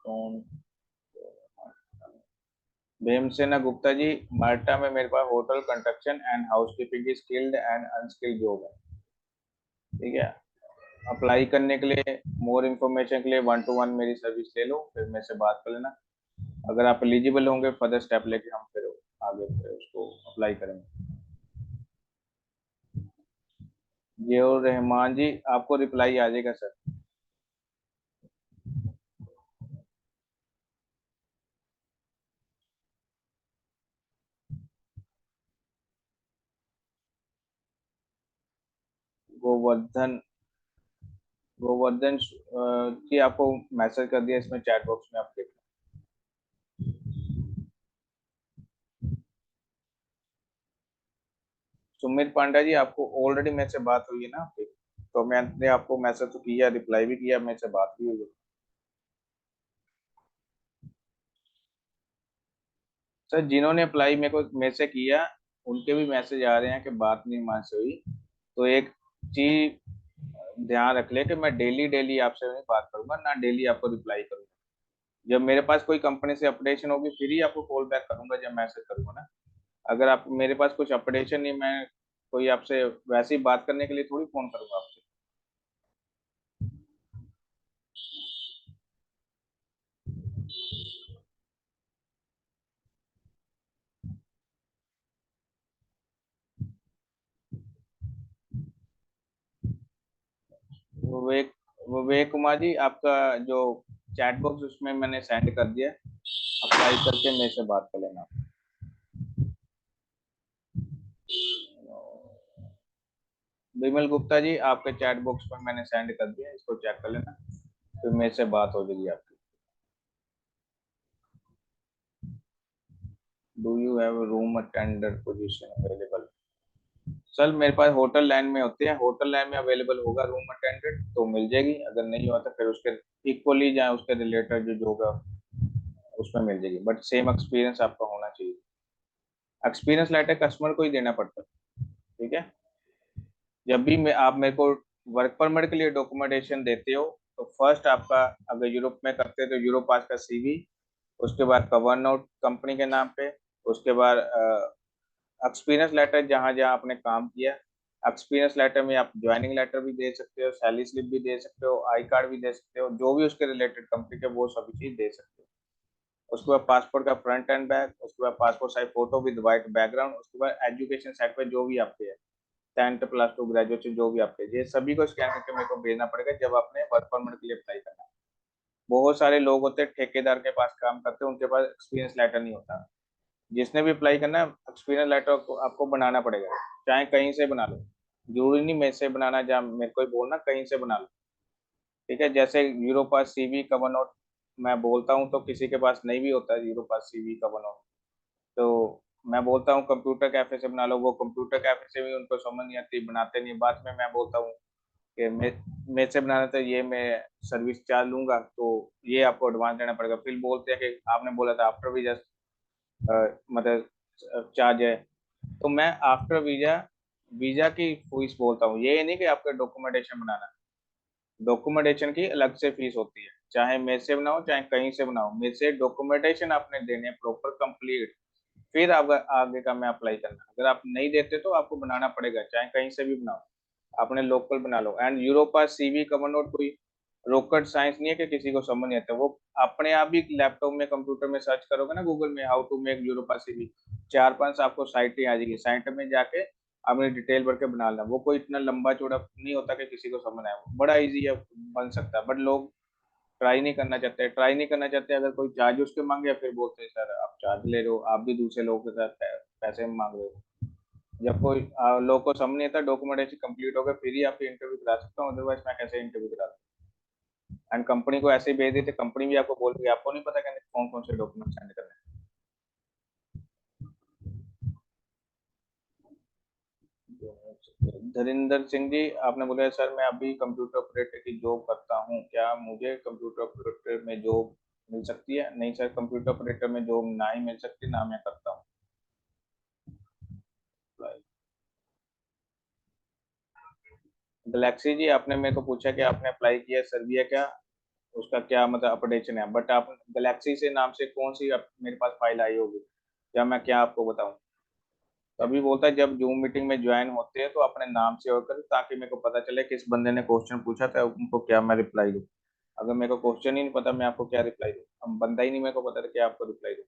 कौन? भीमसेना गुप्ता जी, माल्टा में मेरे पास hotel construction and housekeeping की स्किल्ड एंड अनस्किल्ड जॉब है, ठीक है? अप्लाई करने के लिए, मोर इन्फॉर्मेशन के लिए 1 to 1 मेरी सर्विस ले लो, फिर मेरे से बात कर लेना। अगर आप एलिजिबल होंगे फर्दर स्टेप लेके हम फिर आगे फिर उसको अप्लाई करेंगे। जियो रहमान जी, आपको रिप्लाई आ जाएगा सर। गोवर्धन, गोवर्धन जी आपको मैसेज कर दिया इसमें चैट बॉक्स में, आप देख। सुमित पांडा जी, आपको ऑलरेडी मेरे से बात हुई है ना आपकी, तो मैंने आपको मैसेज तो किया, रिप्लाई भी किया, मेरे से बात भी हुई है। सर जिन्होंने अप्लाई मेरे से किया, उनके भी मैसेज आ रहे हैं कि बात नहीं मान से हुई। तो एक चीज ध्यान रख ले कि मैं डेली डेली आपसे नहीं बात करूंगा, ना डेली आपको रिप्लाई करूंगा। जब मेरे पास कोई कंपनी से अपडेशन होगी फिर ही आपको कॉल बैक करूंगा, जब मैसेज करूंगा ना। अगर आप मेरे पास कुछ अपडेशन नहीं, मैं कोई आपसे वैसे ही बात करने के लिए थोड़ी फोन करूंगा आपसे। विवेक विवेक कुमार जी, आपका जो चैट बॉक्स उसमें मैंने सेंड कर दिया है, अप्लाई करके मेरे से बात कर लेना। विमल गुप्ता जी, आपके चैट बॉक्स पर मैंने सेंड कर दिया है, इसको चेक कर लेना, फिर मेरे से बात हो जाएगी आपकी। Do you have room attender position available? Sir मेरे पास होटल लाइन में होते हैं, होटल लाइन में अवेलेबल होगा रूम अटेंडेंट तो मिल जाएगी, अगर नहीं हुआ तो फिर उसके इक्वली या उसके रिलेटेड जो होगा उसमें मिल जाएगी, बट सेम एक्सपीरियंस आपका होना चाहिए। एक्सपीरियंस लेटर कस्टमर को ही देना पड़ता है, ठीक है। जब भी आप मेरे को वर्क परमिट के लिए डॉक्यूमेंटेशन देते हो, तो फर्स्ट आपका, अगर यूरोप में करते हैं तो यूरोप पास का सीवी, उसके बाद कवर नोट कंपनी के नाम पे, उसके बाद एक्सपीरियंस लेटर जहाँ जहाँ आपने काम किया, एक्सपीरियंस लेटर में आप ज्वाइनिंग लेटर भी दे सकते हो, सैलरी स्लिप भी दे सकते हो, आई कार्ड भी दे सकते हो, जो भी उसके रिलेटेड कंपनी के वो सभी चीज दे सकते हो। उसके बाद पासपोर्ट का फ्रंट एंड बैक, उसके बाद passport size photo with white background, उसके बाद एजुकेशन साइट पे जो भी आपके है, 10th+2 ग्रेजुएशन जो भी आपके, ये सभी को स्कैन करके मेरे को भेजना पड़ेगा जब आपने वर्क परमिट के लिए अप्लाई करना है। बहुत सारे लोग होते हैं ठेकेदार के पास काम करते हैं, उनके पास एक्सपीरियंस लेटर नहीं होता। जिसने भी अप्लाई करना है, एक्सपीरियंस लेटर को आपको बनाना पड़ेगा, चाहे कहीं से बना लो, जरूरी नहीं मेरे से बनाना, जहाँ मेरे को ही बोलना कहीं से बना लो, ठीक है। जैसे यूरो पास सीवी कवर नोट मैं बोलता हूँ तो किसी के पास नहीं भी होता है यूरो पास सीवी कवर नोट, तो मैं बोलता हूँ कंप्यूटर कैफे से बना लो, वो कंप्यूटर कैफे से भी उनको समझ नहीं आती, बनाते नहीं, बाद में मैं बोलता हूँ कि मेरे से बनाना तो ये मैं सर्विस चार्ज लूंगा, तो ये आपको एडवांस देना पड़ेगा, फिर बोलते हैं कि आपने बोला था आफ्टर वीजा मतलब चार्ज है, तो मैं आफ्टर वीजा वीजा की फीस बोलता हूँ, ये नहीं कि आपका डॉक्यूमेंटेशन बनाना, डॉक्यूमेंटेशन की अलग से फीस होती है, चाहे मेरे से बनाओ चाहे कहीं से बनाओ, मेरे से डॉक्यूमेंटेशन आपने देने प्रॉपर कंप्लीट, फिर आप आगे का मैं अप्लाई करना, अगर आप नहीं देते तो आपको बनाना पड़ेगा, चाहे कहीं से भी बनाओ, अपने लोकल बना लो। And Europa CV cover note कोई रॉकेट साइंस नहीं है कि किसी को समझ नहीं आता, वो अपने आप ही लैपटॉप में कंप्यूटर में सर्च करोगे ना गूगल में, how to make Europass CV, 4-5 आपको साइटें आ जाएगी, साइट में जाके आपने डिटेल भर के बना लेना, वो कोई इतना लंबा चौड़ा नहीं होता कि किसी को समझ आए, बड़ा इजी है, बन सकता है, बट लोग ट्राई नहीं करना चाहते, ट्राई नहीं करना चाहते, अगर कोई चार्ज उसके मांगे फिर बोलते हैं सर आप चार्ज ले रहे हो, आप भी दूसरे लोगों के साथ पैसे मांग रहे हो। जब कोई लोग को समझ नहीं आता, डॉक्यूमेंटेशन कंप्लीट होगा फिर ही आपकी इंटरव्यू करा सकता हूँ, अदरवाइज मैं कैसे इंटरव्यू करा सकता हूँ। एंड कंपनी को ऐसे ही भेज देते, कंपनी भी आपको बोल रही है, आपको नहीं पता कि कौन कौन से डॉक्यूमेंट सेंड करने हैं। धरिंदर सिंह जी, आपने बोला सर मैं अभी कंप्यूटर ऑपरेटर की जॉब करता हूँ, क्या मुझे कंप्यूटर ऑपरेटर में जॉब मिल सकती है? नहीं सर, कंप्यूटर ऑपरेटर में जॉब ना ही मिल सकती, ना मैं करता हूँ। गैलेक्सी जी, आपने मेरे को पूछा कि आपने अप्लाई किया सर्बिया, क्या उसका क्या मतलब अपडेशन है, बट आप गैलेक्सी से नाम से कौन सी मेरे पास फाइल आई होगी, या मैं क्या आपको बताऊं? तभी बोलता है जब जूम मीटिंग में ज्वाइन होते हैं तो अपने नाम से होकर, ताकि मेरे को पता चले किस बंदे ने क्वेश्चन पूछा था, उनको क्या मैं रिप्लाई दूं। अगर मेरे को क्वेश्चन ही नहीं पता मैं आपको क्या रिप्लाई दूं, अब बंदा ही नहीं मेरे को पता था क्या आपको रिप्लाई दूं।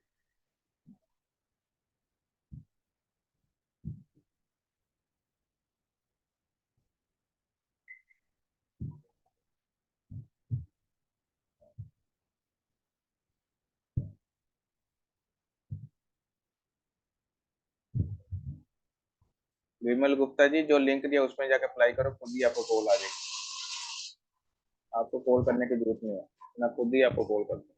विमल गुप्ता जी, जो लिंक दिया उसमें जाकर अप्लाई करो, खुद ही आपको कॉल आ जाएगी, आपको कॉल करने की जरूरत नहीं है, मैं खुद ही आपको कॉल कर दूँ।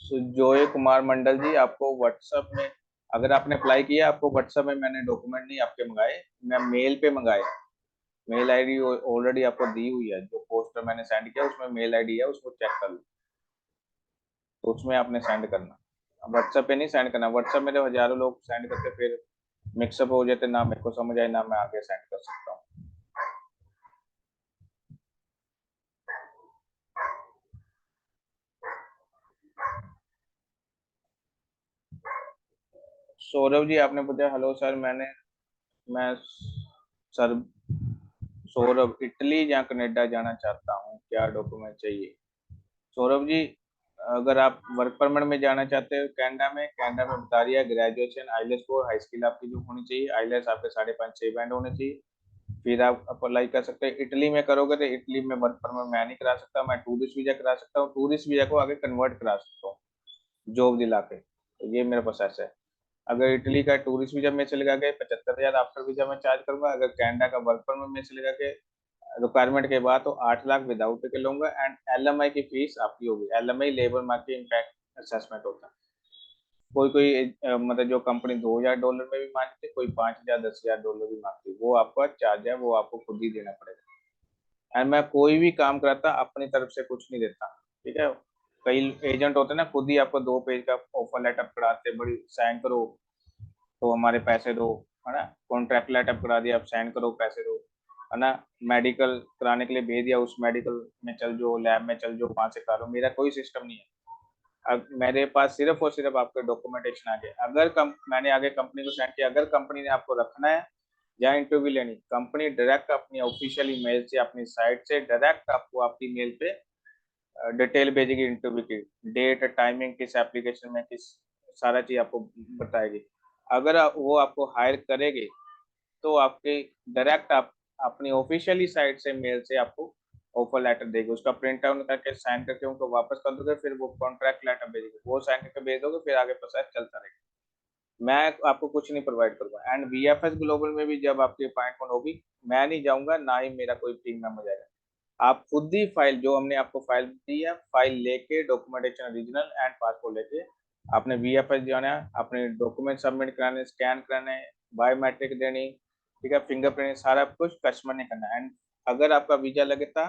सुजोय कुमार मंडल जी, आपको व्हाट्सएप में, अगर आपने अप्लाई किया, आपको व्हाट्सएप में मैंने डॉक्यूमेंट नहीं आपके मंगाए, मैं मेल पे मंगाए, मेल आईडी ऑलरेडी आपको दी हुई है, जो पोस्टर मैंने सेंड किया उसमें मेल आईडी है, उसको चेक कर लो, तो उसमें आपने सेंड करना, व्हाट्सएप पे नहीं सेंड करना, व्हाट्सएप में तो हजारों लोग सेंड करते, फिर मिक्सअप हो जाते, ना मेरे को समझ आए ना मैं आगे सेंड कर सकता हूँ। सौरभ जी आपने पूछा, हेलो सर, मैं सर सौरभ इटली या कनाडा जाना चाहता हूँ, क्या डॉक्यूमेंट चाहिए? सौरभ जी, अगर आप वर्क परमिट में जाना चाहते हो कनाडा में बता रही है ग्रेजुएशन आईलेट्स को हाई स्किल आपकी जो होनी चाहिए, आईलेट्स आपके 5.5 6 बैंड होने चाहिए, फिर आप अप्लाई कर सकते हैं। इटली में करोगे तो इटली में वर्क परमिट मैं नहीं करा सकता, मैं टूरिस्ट वीजा करा सकता हूँ, टूरिस्ट वीजा को आगे कन्वर्ट करा सकता हूँ जॉब दिला के, तो ये मेरा प्रोसेस है। अगर इटली का टूरिस्ट वीजा में चलेगा के 75,000 आफ्टर वीजा में चार्ज करूंगा, अगर कनाडा का वर्क परमिट में चलेगा के रिक्वायरमेंट के बाद तो 8 लाख विदाउट के लूंगा। एंड एलएमआई की फीस आपकी होगी, LMI labour market impact assessment होता है। कोई कोई मतलब जो कंपनी $2,000 में भी मांगती है, कोई 5,000 $10,000 भी मांगती है, वो आपका चार्ज है, वो आपको खुद ही देना पड़ेगा। एंड मैं कोई भी काम कराता अपनी तरफ से कुछ नहीं देता, ठीक है। कई एजेंट होते हैं ना, खुद ही आपको 2 पेज का ऑफर लेटर पकड़ाते, बड़ी साइन करो तो हमारे पैसे दो, है ना। कॉन्ट्रैक्ट लेटर करा दिया, आप साइन करो पैसे दो, है ना। मेडिकल कराने के लिए भेज दिया, उस मेडिकल में चल जाओ, लैब में चल जाओ, वहां से करा लो, मेरा कोई सिस्टम नहीं है। अब मेरे पास सिर्फ और सिर्फ आपके डॉक्यूमेंटेशन आ गए, अगर मैंने आगे कंपनी को सेंड किया, अगर कंपनी ने आपको रखना है या इंटरव्यू लेनी, कंपनी डायरेक्ट अपनी ऑफिशियल ईमेल से, अपनी साइट से डायरेक्ट आपको आपकी मेल पे डिटेल भेजेगी, इंटरव्यू की डेट टाइमिंग, किस एप्लीकेशन में, किस सारा चीज आपको बताएगी। अगर वो आपको हायर करेगी तो आपके डायरेक्ट आप अपनी ऑफिशियली साइट से मेल से आपको ऑफर लेटर देगी, उसका प्रिंट आउट करके साइन करके उनको वापस कर दोगे, फिर वो कॉन्ट्रैक्ट लेटर भेजेगी, वो साइन करके भेज दोगे, फिर आगे प्रोसेस चलता रहेगा। मैं आपको कुछ नहीं प्रोवाइड करूंगा। एंड वीएफएस ग्लोबल में भी जब आपकी अपॉइंटमेंट होगी, मैं नहीं जाऊंगा, ना ही मेरा कोई टीम मेंबर जाएगा। आप खुद ही फाइल, जो हमने आपको फाइल दी है, फाइल लेके डॉक्यूमेंटेशन ओरिजिनल एंड पासपोर्ट लेके आपने वीएफएस जाना है, अपने डॉक्यूमेंट सबमिट कराने, स्कैन कराने, बायोमेट्रिक देनी, ठीक है, फिंगरप्रिंट, सारा कुछ कस्टमर ने करना है। एंड अगर आपका वीजा लगता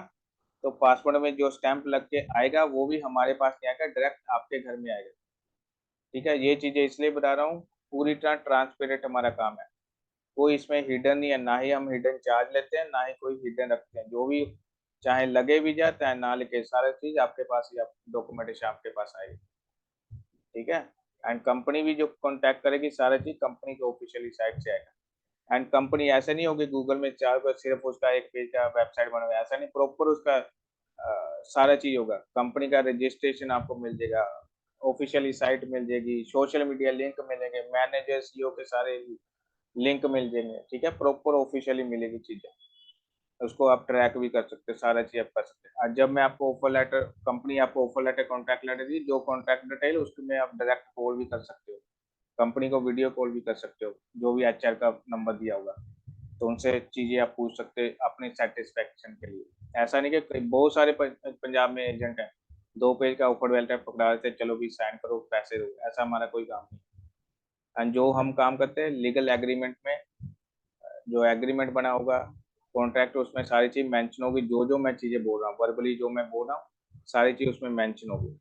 तो पासपोर्ट में जो स्टैंप लग के आएगा वो भी हमारे पास नहीं आएगा, डायरेक्ट आपके घर में आएगा, ठीक है। ये चीजें इसलिए बता रहा हूँ, पूरी तरह ट्रांसपेरेंट हमारा काम है, कोई इसमें हिडन नहीं है, ना ही हम हिडन चार्ज लेते हैं, ना ही कोई हिडन रखते हैं। जो भी चाहे लगे भी जाए चाहे ना लगे, सारा चीज आपके पास ही, आप डॉक्यूमेंटेशन आपके पास आएगी, ठीक है। एंड कंपनी भी जो कांटेक्ट करेगी, सारा चीज कंपनी के ऑफिशियली साइट से आएगा। एंड कंपनी ऐसे नहीं होगी गूगल में चार पर सिर्फ उसका एक पेज का वेबसाइट बना हुआ है, ऐसा नहीं, प्रॉपर उसका सारा चीज होगा। कंपनी का रजिस्ट्रेशन आपको मिल जाएगा, ऑफिशियली साइट मिल जाएगी, सोशल मीडिया लिंक मिलेंगे, मैनेजर सीईओ के सारे लिंक मिल जाएंगे, ठीक है, प्रॉपर ऑफिशियली मिलेगी चीजें, उसको आप ट्रैक भी कर सकते हैं, सारा चीज आप कर सकते हैं। और जब मैं आपको ऑफर लेटर, कंपनी आपको ऑफर लेटर कॉन्ट्रैक्ट लेटर दी, जो कॉन्ट्रैक्ट डिटेल उसमें आप डायरेक्ट कॉल भी कर सकते हो, कंपनी को वीडियो कॉल भी कर सकते हो, जो भी एचआर का नंबर दिया होगा, तो उनसे चीजें आप पूछ सकते हैं अपने सेटिस्फेक्शन के लिए। ऐसा नहीं कि बहुत सारे पंजाब में एजेंट हैं, 2 पेज का ऑफर लेटर पकड़ा देते, चलो भी साइन करो पैसे दो, ऐसा हमारा कोई काम नहीं। एंड जो हम काम करते हैं लीगल एग्रीमेंट में, जो एग्रीमेंट बना होगा, कॉन्ट्रैक्ट, उसमें सारी चीज मेंशन होगी, जो जो मैं चीजें बोल रहा हूँ वर्बली, जो मैं बोल रहा हूँ सारी चीज उसमें मेंशन होगी।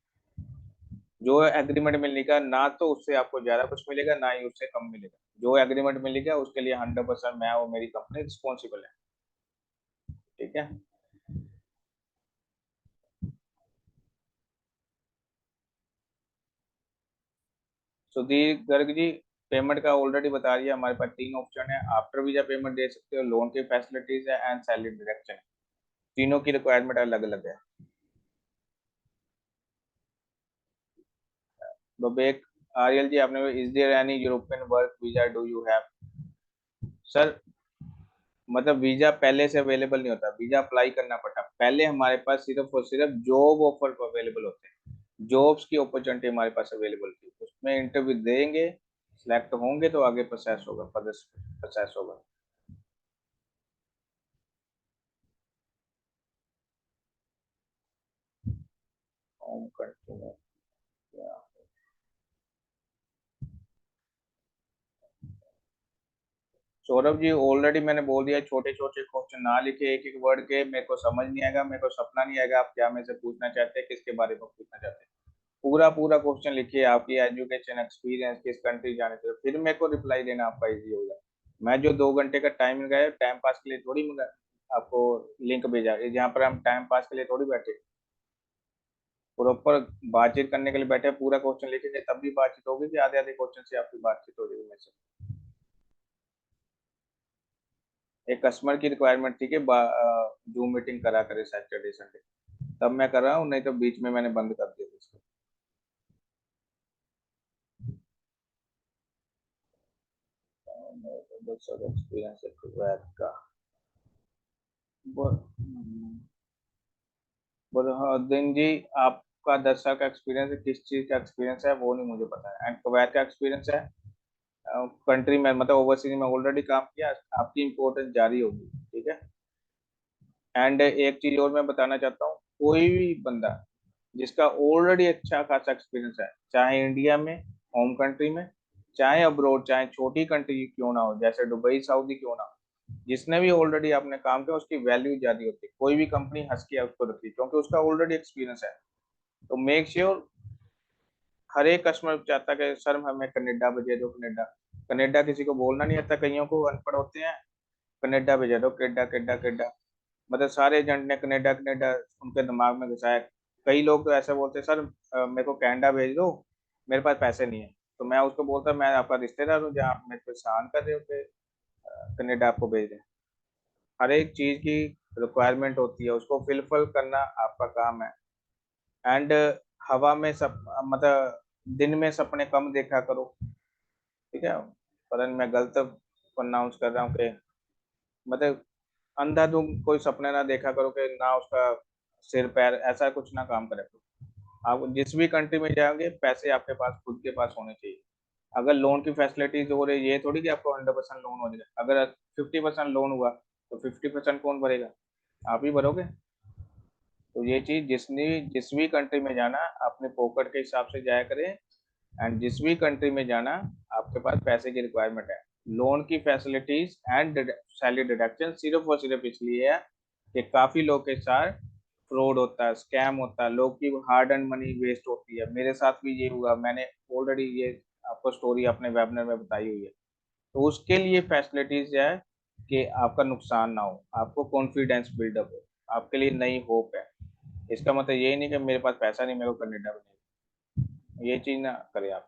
जो एग्रीमेंट मिलेगा ना तो उससे आपको ज्यादा कुछ मिलेगा, ना ही उससे कम मिलेगा, जो एग्रीमेंट मिलेगा उसके लिए 100% मैं और मेरी कंपनी रिस्पॉन्सिबल है, ठीक है। सुधीर गर्ग जी, पेमेंट का ऑलरेडी बता दिया, हमारे पास 3 ऑप्शन है, आफ्टर वीजा पेमेंट दे सकते हो, लोन की फैसिलिटीज है, एंड सैलरी डिडक्शन। तीनों की रिक्वायरमेंट अलग अलग है। बबेक आर्यल जी, आपने, is there any European work visa do you have? Sir, मतलब वीजा पहले से अवेलेबल नहीं होता, वीजा अप्लाई करना पड़ता, पहले हमारे पास सिर्फ और सिर्फ जॉब ऑफर अवेलेबल होते हैं, जॉब्स की अपॉर्चुनिटी हमारे पास अवेलेबल थी, उसमें इंटरव्यू देंगे, सिलेक्ट होंगे तो आगे प्रोसेस होगा, फर्दर प्रोसेस होगा। होम कंट्री में क्या? सौरभ जी, ऑलरेडी मैंने बोल दिया, छोटे छोटे क्वेश्चन ना लिखे, एक एक वर्ड के, मेरे को समझ नहीं आएगा, मेरे को सपना नहीं आएगा आप क्या मेरे से पूछना चाहते हैं, किसके बारे में पूछना चाहते हैं। पूरा पूरा क्वेश्चन लिखिए, आपकी एजुकेशन एक्सपीरियंस, किस कंट्री जाने से, फिर मेरे को रिप्लाई देना आपका इजी होगा। मैं जो 2 घंटे का टाइम लगाया, टाइम पास के लिए थोड़ी आपको लिंक भेजा, जहाँ पर हम टाइम पास के लिए थोड़ी बैठे। प्रॉपर बातचीत करने के लिए बैठे, पूरा क्वेश्चन लिखेंगे तब भी बातचीत होगी कि आधे आधे क्वेश्चन से आपकी बातचीत हो जाएगी मेरे से? एक कस्टमर की रिक्वायरमेंट थी कि जूम मीटिंग करा करे सैटरडे संडे, तब मैं कर रहा हूँ, नहीं तो बीच में मैंने बंद कर दिया था इसको। बहुत सारा एक्सपीरियंस है कुवैत का। दिन जी, आपका 10 साल का एक्सपीरियंस है, किस चीज का एक्सपीरियंस है वो नहीं मुझे पता है। एंड कुवैत का एक्सपीरियंस है कंट्री में, मतलब ओवरसीज में ऑलरेडी काम किया, आपकी इम्पोर्टेंस जारी होगी, ठीक है। एंड एक चीज और मैं बताना चाहता हूँ, कोई भी बंदा जिसका ऑलरेडी अच्छा खासा एक्सपीरियंस है, चाहे इंडिया में होम कंट्री में, चाहे अब्रोड, चाहे छोटी कंट्री क्यों ना हो, जैसे दुबई सऊदी क्यों ना हो, जिसने भी ऑलरेडी आपने काम किया उसकी वैल्यू ज्यादा होती है। कोई भी कंपनी हंस के उसको रखती है क्योंकि उसका ऑलरेडी एक्सपीरियंस है। तो मेक श्योर, हर एक कस्टमर चाहता है कि सर हमें कनेडा भेजा दो, कनेडा। कनेडा किसी को बोलना नहीं आता, कईयों को अनपढ़ होते हैं, कनेडा भेजा दो, कनेडा कनेडा कनेडा, मतलब सारे एजेंट ने कनेडा कनेडा उनके दिमाग में घुसाया। कई लोग तो ऐसे बोलते हैं, सर मेरे को कनाडा भेज दो, मेरे पास पैसे नहीं है। तो मैं उसको बोलता, मैं आपका रिश्तेदार हूँ, जहाँ आप मेरे पे एहसान कर रहे हो कि कनेडा आपको भेज दें। हर एक चीज की रिक्वायरमेंट होती है, उसको फिलफिल करना आपका काम है। एंड हवा में सब, मतलब दिन में सपने कम देखा करो, ठीक है। पता नहीं मैं गलत प्रोनाउंस कर रहा हूँ कि, मतलब अंधाधुंध कोई सपने ना देखा करो कि ना उसका सिर पैर ऐसा कुछ ना काम करे करो। आप जिस भी कंट्री में जाओगे पैसे आपके पास खुद के पास होने चाहिए। अगर लोन की फैसिलिटीज हो रही है, ये थोड़ी कि आपको 100% लोन हो जाएगा। अगर 50% लोन हुआ तो 50% कौन भरेगा? आप ही भरोगे। तो ये चीज जिस भी कंट्री में जाना अपने पॉकेट के हिसाब से जाया करें। एंड जिस भी कंट्री में जाना, आपके पास पैसे की रिक्वायरमेंट है। लोन की फैसिलिटीज एंड सैलरी डिडक्शन सिर्फ और सिर्फ इसलिए है कि काफी लोग के साथ फ्रॉड होता है, स्कैम होता है, लोग की हार्ड एंड मनी वेस्ट होती है। मेरे साथ भी ये हुआ, मैंने ऑलरेडी ये आपको स्टोरी अपने वेबिनार में बताई हुई है। तो उसके लिए फैसिलिटीज है कि आपका नुकसान ना हो, आपको कॉन्फिडेंस बिल्डअप हो, आपके लिए नई होप है। इसका मतलब ये नहीं कि मेरे पास पैसा नहीं, मेरे को कनाडा में नहीं, ये चीज ना करें आप।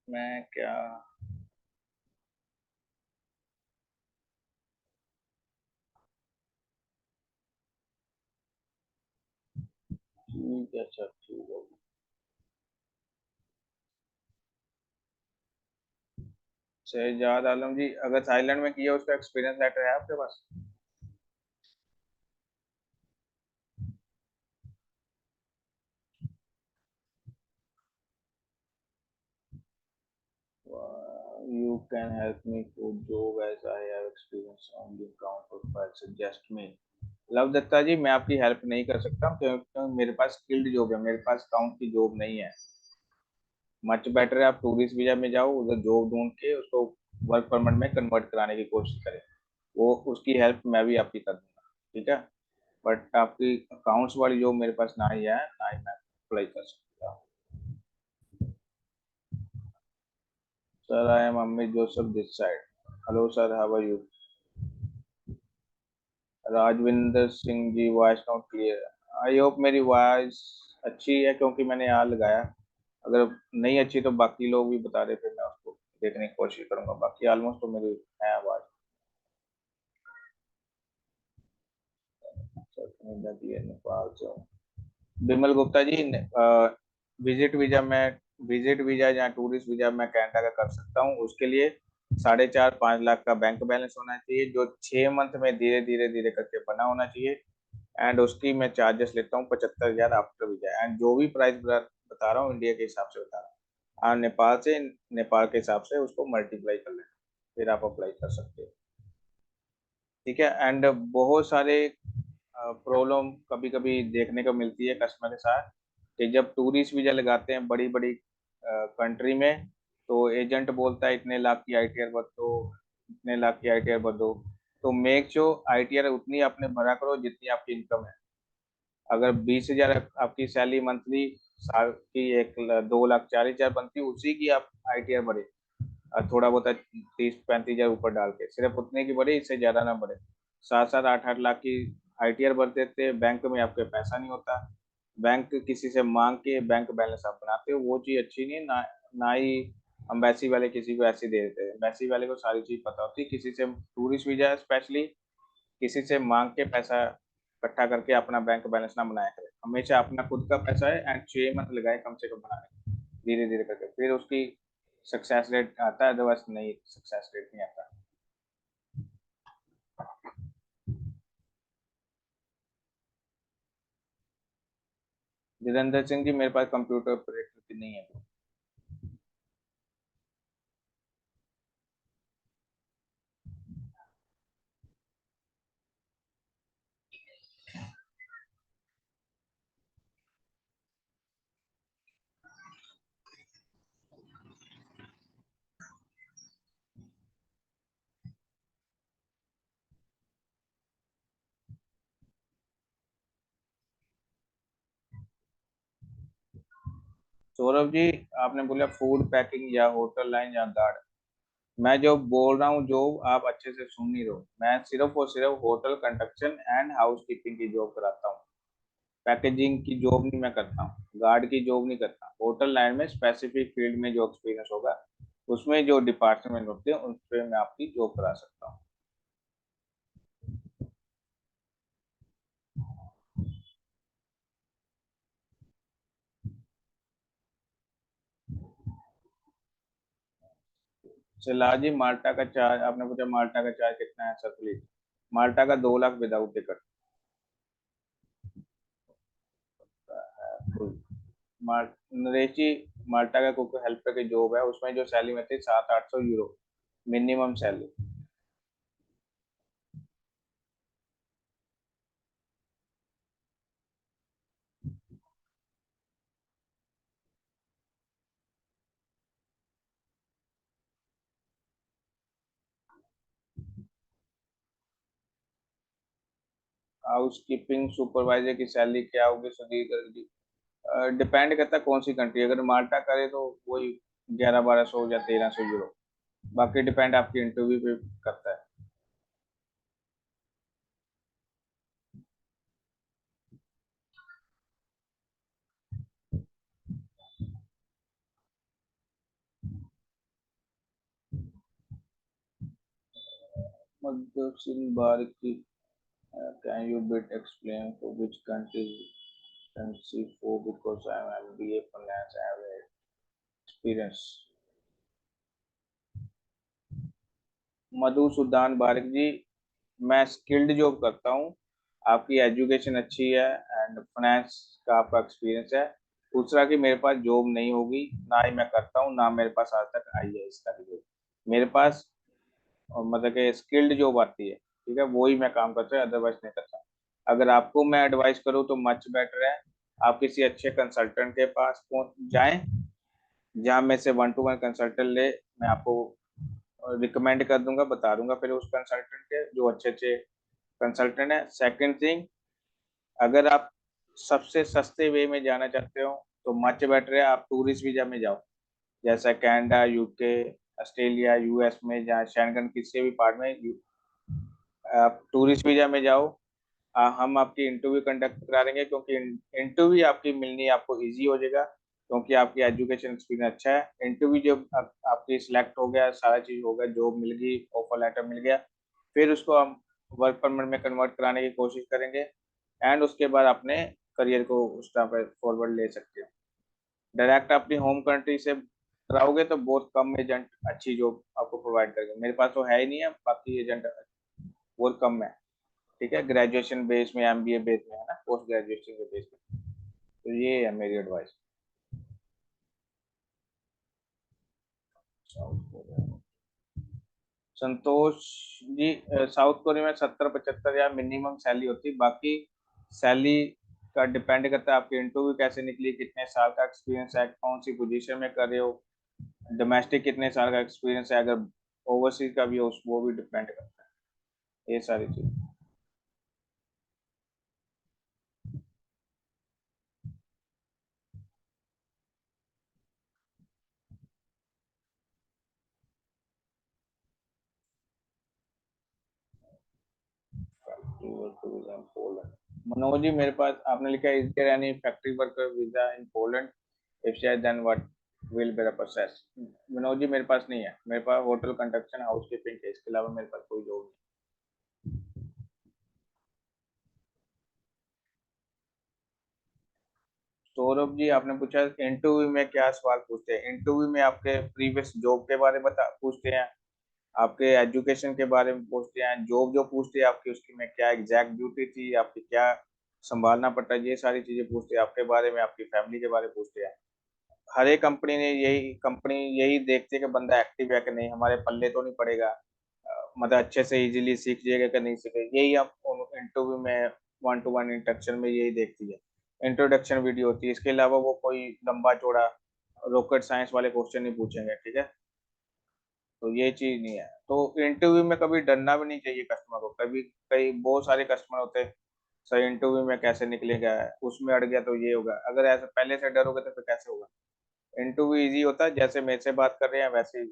मैं क्या, ठीक है सर, ठीक है। शहजाद आलम जी, अगर थाईलैंड में किया उसका एक्सपीरियंस लेटर है आपके पास? You can help me to job as I have experience on the account profile, suggest me. Luv Datta ji, मैं आपकी हेल्प नहीं कर सकता क्योंकि मेरे पास स्किल्ड जॉब है, मेरे पास अकाउंट की जॉब नहीं है। मच बेटर है आप टूरिस्ट वीजा में जाओ, उधर जॉब ढूंढ के उसको वर्क परमिट में कन्वर्ट कराने की कोशिश करें। वो उसकी हेल्प मैं भी आपकी कर दूंगा, ठीक है। बट आपकी अकाउंट्स वाली जॉब मेरे पास ना ही है, ना ही मैं अप्लाई कर सकता। Sir I am Amit Joseph this side. Hello sir, how are you? Rajvinder Singh ji, voice not clear. I hope मेरी वॉइस अच्छी है क्योंकि मैंने यहाँ लगाया। अगर नहीं अच्छी तो बाकी लोग भी बता रहे थे, मैं उसको देखने की कोशिश करूंगा। बाकी ऑलमोस्ट तो मेरी है आवाज। सर कनाडा की है, नेपाल से हूँ। बिमल गुप्ता जी, विजिट वीजा में, विजिट वीजा या टूरिस्ट वीजा मैं कनाडा का कर सकता हूँ। उसके लिए 4.5 5 लाख का बैंक बैलेंस होना चाहिए, जो 6 मंथ में धीरे धीरे धीरे करके बना होना चाहिए। एंड उसकी मैं चार्जेस लेता हूँ 75,000 आफ्टर वीजा। एंड जो भी प्राइस बता रहा हूँ इंडिया के हिसाब से बता रहा हूँ। हाँ, नेपाल से, नेपाल के हिसाब से उसको मल्टीप्लाई कर लेना, फिर आप अप्लाई कर सकते हो, ठीक है। एंड बहुत सारे प्रॉब्लम कभी कभी देखने को मिलती है कस्टमर के साथ कि जब टूरिस्ट वीजा लगाते हैं बड़ी बड़ी कंट्री में, तो एजेंट बोलता है इतने लाख की आईटीआर भर दो, इतने लाख की आईटीआर भर दो। तो मेक श्योर आईटीआर उतनी आपने भरा करो जितनी आपकी इनकम है। अगर 20,000 आपकी सैलरी मंथली साल की, 2,40,000 बनती है, उसी की आप आईटीआर भरे। थोड़ा बहुत 30-35,000 ऊपर डाल के, सिर्फ उतने की भरे, इससे ज्यादा ना भरे। 7-7, 8-8 लाख की आईटीआर भर देते, बैंक में आपके पैसा नहीं होता। बैंक किसी से मांग के बैंक बैलेंस आप बनाते हो, वो चीज अच्छी नहीं है ना। ना ही एम्बेसी वाले किसी को ऐसे दे देते हैं। एम्बेसी वाले को सारी चीज पता होती है, किसी से टूरिस्ट वीजा स्पेशली किसी से मांग के पैसा इकट्ठा करके अपना बैंक बैलेंस ना बनाया करे। हमेशा अपना खुद का पैसा है एंड 6 मंथ लगाए कम से कम बनाने में, धीरे धीरे करके, फिर उसकी सक्सेस रेट आता है, अदरवाइज नहीं, सक्सेस रेट नहीं आता। जितेंद्र सिंह जी, मेरे पास कंप्यूटर ऑपरेटर की नहीं है। सौरभ जी, आपने बोला फूड पैकिंग या होटल लाइन या गार्ड। मैं जो बोल रहा हूँ, जो आप अच्छे से सुन नहीं रहे हो, मैं सिर्फ और सिर्फ hotel construction and housekeeping की जॉब कराता हूँ। पैकेजिंग की जॉब नहीं मैं करता हूँ, गार्ड की जॉब नहीं करता। होटल लाइन में स्पेसिफिक फील्ड में जो एक्सपीरियंस होगा, उसमें जो डिपार्टमेंट होते हैं उन पे मैं आपकी जॉब करा सकता हूँ। चला जी, माल्टा का चार्ज आपने पूछा, माल्टा का चार्ज कितना है सर प्लीज। माल्टा का 2 लाख विदाउट टिकट। माल नरेश जी, माल्टा का कुक हेल्पर की जॉब है, उसमें जो सैलरी मिलती है 700-800 euro minimum salary. House keeping supervisor की सैलरी क्या होगी सुधीर गर्ग जी? डिपेंड करता है कौन सी कंट्री। अगर माल्टा करे तो वही 1100-1200 या 1300 यूरो। बाकी डिपेंड आपकी इंटरव्यू पे करता है। मतलब सिंह बार की, can you bit explain for which country and C4 because I am MBA finance, I have experience। Madhusudan Barik ji, मैं स्किल्ड जॉब करता हूँ। आपकी एजुकेशन अच्छी है एंड फाइनेंस का आपका एक्सपीरियंस है। दूसरा कि मेरे पास जॉब नहीं होगी, ना ही मैं करता हूँ, ना मेरे पास आज तक आई है इस तरह की जॉब। मेरे पास मतलब कि स्किल्ड जॉब आती है, ठीक है, वो ही मैं काम करता हूँ, अदरवाइज नहीं करता। अगर आपको मैं एडवाइस करूँ तो मच बेटर है आप किसी अच्छे कंसल्टेंट के पास पहुंच जाएं, जहाँ में से 1-to-1 कंसल्टेंट ले। मैं आपको रिकमेंड कर दूंगा, बता दूंगा फिर उस कंसल्टेंट के, जो अच्छे अच्छे कंसल्टेंट है। सेकंड थिंग, अगर आप सबसे सस्ते वे में जाना चाहते हो तो मच बेटर है आप टूरिस्ट वीजा में जाओ। जैसा कनाडा, यूके, ऑस्ट्रेलिया, यूएस में, जहाँ शेंगन किसी भी पार्ट में आप टूरिस्ट वीजा में जाओ। हम आपकी इंटरव्यू कंडक्ट करा देंगे, क्योंकि इंटरव्यू आपकी मिलनी आपको इजी हो जाएगा, क्योंकि आपकी एजुकेशन एक्सपीरियंस अच्छा है। इंटरव्यू जब आपकी सिलेक्ट हो गया, सारा चीज हो गया, जॉब मिल गई, ऑफर लेटर मिल गया, फिर उसको हम वर्क परमिट में कन्वर्ट कराने की कोशिश करेंगे एंड उसके बाद अपने करियर को उस तरह पर फॉरवर्ड ले सकते हैं। डायरेक्ट अपनी होम कंट्री से कराओगे तो बहुत कम एजेंट अच्छी जॉब आपको प्रोवाइड करेंगे। मेरे पास तो है ही नहीं है, बाकी एजेंट बहुत कम है। ठीक है, ग्रेजुएशन बेस में, एमबीए बेस में है ना, पोस्ट ग्रेजुएशन के बेस में। तो ये है मेरी advice. South Korea, Santosh ji, south Korea में 70-75 या मिनिमम सैलरी होती है। बाकी सैलरी का डिपेंड करता है आपकी इंटरव्यू कैसे निकली, कितने साल का एक्सपीरियंस है, कौन सी पोजीशन में कर रहे हो, डोमेस्टिक कितने साल का एक्सपीरियंस है, अगर ओवरसीज का भी हो वो भी डिपेंड करता है, ये सारी चीज। मनोज जी मेरे पास आपने लिखा है, is there any factory worker visa in Poland, if yes then what will be the process. Manoj ji मेरे पास नहीं है, मेरे पास होटल कंस्ट्रक्शन हाउस कीपिंग है, इसके अलावा मेरे पास कोई जॉब नहीं। सौरभ जी आपने पूछा इंटरव्यू में क्या सवाल पूछते हैं, इंटरव्यू में आपके प्रीवियस जॉब के बारे में बता पूछते हैं, आपके एजुकेशन के बारे में पूछते हैं, जॉब जो पूछते हैं आपकी उसकी में क्या एग्जैक्ट ड्यूटी थी आपकी, क्या संभालना पड़ता है, ये सारी चीजें पूछते हैं आपके बारे में, आपकी फैमिली के बारे में पूछते हैं। हर एक कंपनी यही देखती है कि बंदा एक्टिव है कि नहीं, हमारे पल्ले तो नहीं पड़ेगा, मतलब अच्छे से इजीली सीख जाएगा कि नहीं सीखेगा, यही आप इंटरव्यू में वन टू वन इंट्रोडक्शन में यही देखती है। इंट्रोडक्शन वीडियो होती है, इसके अलावा वो कोई लंबा चौड़ा रॉकेट साइंस वाले क्वेश्चन नहीं पूछेंगे, ठीक है। तो ये चीज नहीं है, तो इंटरव्यू में कभी डरना भी नहीं चाहिए कस्टमर को, कभी कई बहुत सारे कस्टमर होते हैं, सर इंटरव्यू में कैसे निकलेगा, उसमें अड़ गया तो ये होगा, अगर ऐसे पहले से डरोगे तो फिर कैसे होगा। इंटरव्यू इजी होता है, जैसे मेरे से बात कर रहे हैं वैसे ही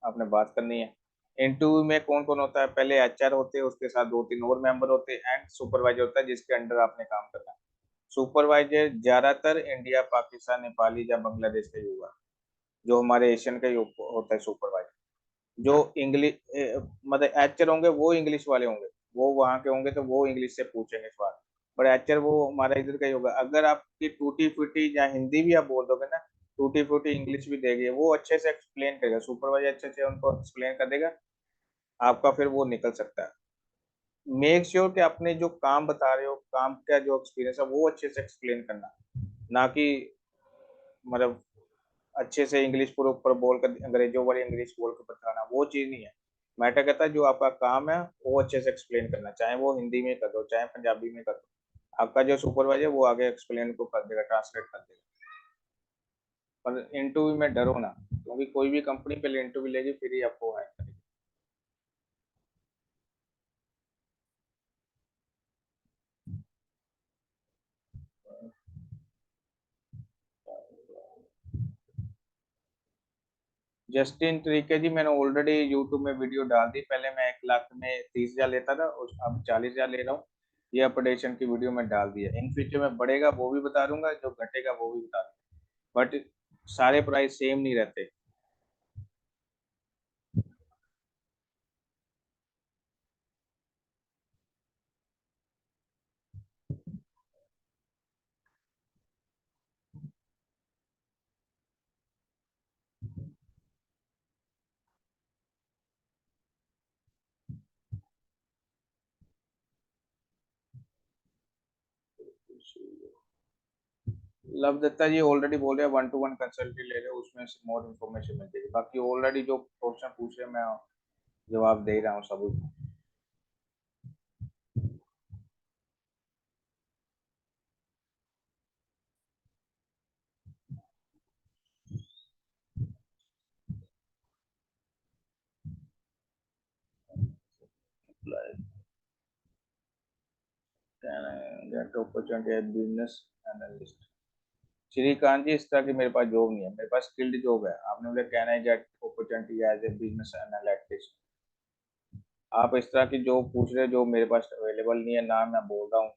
आपने बात करनी है। इंटरव्यू में कौन कौन होता है, पहले एचआर होते हैं, उसके साथ दो तीन और मेंबर होते हैं, एंड सुपरवाइजर होता है जिसके अंडर आपने काम करना है। सुपरवाइजर ज्यादातर इंडिया पाकिस्तान नेपाली या बांग्लादेश का ही होगा, जो हमारे एशियन का ही होता है सुपरवाइजर। जो इंग्लिश मतलब एचआर होंगे वो इंग्लिश वाले होंगे, वो वहां के होंगे तो वो इंग्लिश से पूछेंगे सवाल, पर एचआर वो हमारा इधर का ही होगा। अगर आपकी टूटी फूटी या हिंदी भी आप बोल दोगे ना, टूटी फूटी इंग्लिश भी देगी, वो अच्छे से एक्सप्लेन करेगा, सुपरवाइजर अच्छे से उनको एक्सप्लेन कर देगा, आपका फिर वो निकल सकता है। मेक श्योर कि आपने जो काम बता रहे हो, काम का जो एक्सपीरियंस है वो अच्छे से एक्सप्लेन करना, ना कि मतलब अच्छे से इंग्लिश प्रॉपर बोल कर अंग्रेजों वाली इंग्लिश बोल कर बताना, वो चीज नहीं है। मैटर कहता है जो आपका काम है वो अच्छे से एक्सप्लेन करना, चाहे वो हिंदी में कर दो चाहे पंजाबी में कर दो, आपका जो सुपरवाइजर वो आगे एक्सप्लेन को कर देगा, ट्रांसलेट कर देगा। पर इंटरव्यू में डरो ना, क्योंकि कोई भी कंपनी पहले इंटरव्यू लेगी फिर ही आपको हायर करेगी। जस्टिन तरीके जी मैंने ऑलरेडी यूट्यूब में वीडियो डाल दी, पहले मैं 1 लाख में 30,000 लेता था, उस अब 40,000 ले रहा हूँ। ये अपडेशन की वीडियो में डाल दी है, इन फ्यूचर में बढ़ेगा वो भी बता दूंगा, जो घटेगा वो भी बता दूंगा, बट सारे प्राइस सेम नहीं रहते। लव दत्ता जी ऑलरेडी बोल रहे हैं 1 to 1 कंसल्टी ले रहे हो, उसमें से मोर इन्फॉर्मेशन मिल जाएगी, बाकी ऑलरेडी जो क्वेश्चन पूछ रहे हैं मैं जवाब दे रहा हूँ सभी को। Get opportunity business analyst. Shrikant ji इस तरह की मेरे पास जॉब नहीं है, मेरे पास स्किल्ड जॉब है, आपने मुझे कहना है get opportunity as a business analyst. आप इस तरह की जॉब पूछ रहे हो जो मेरे पास अवेलेबल नहीं है ना, मैं बोल रहा हूँ।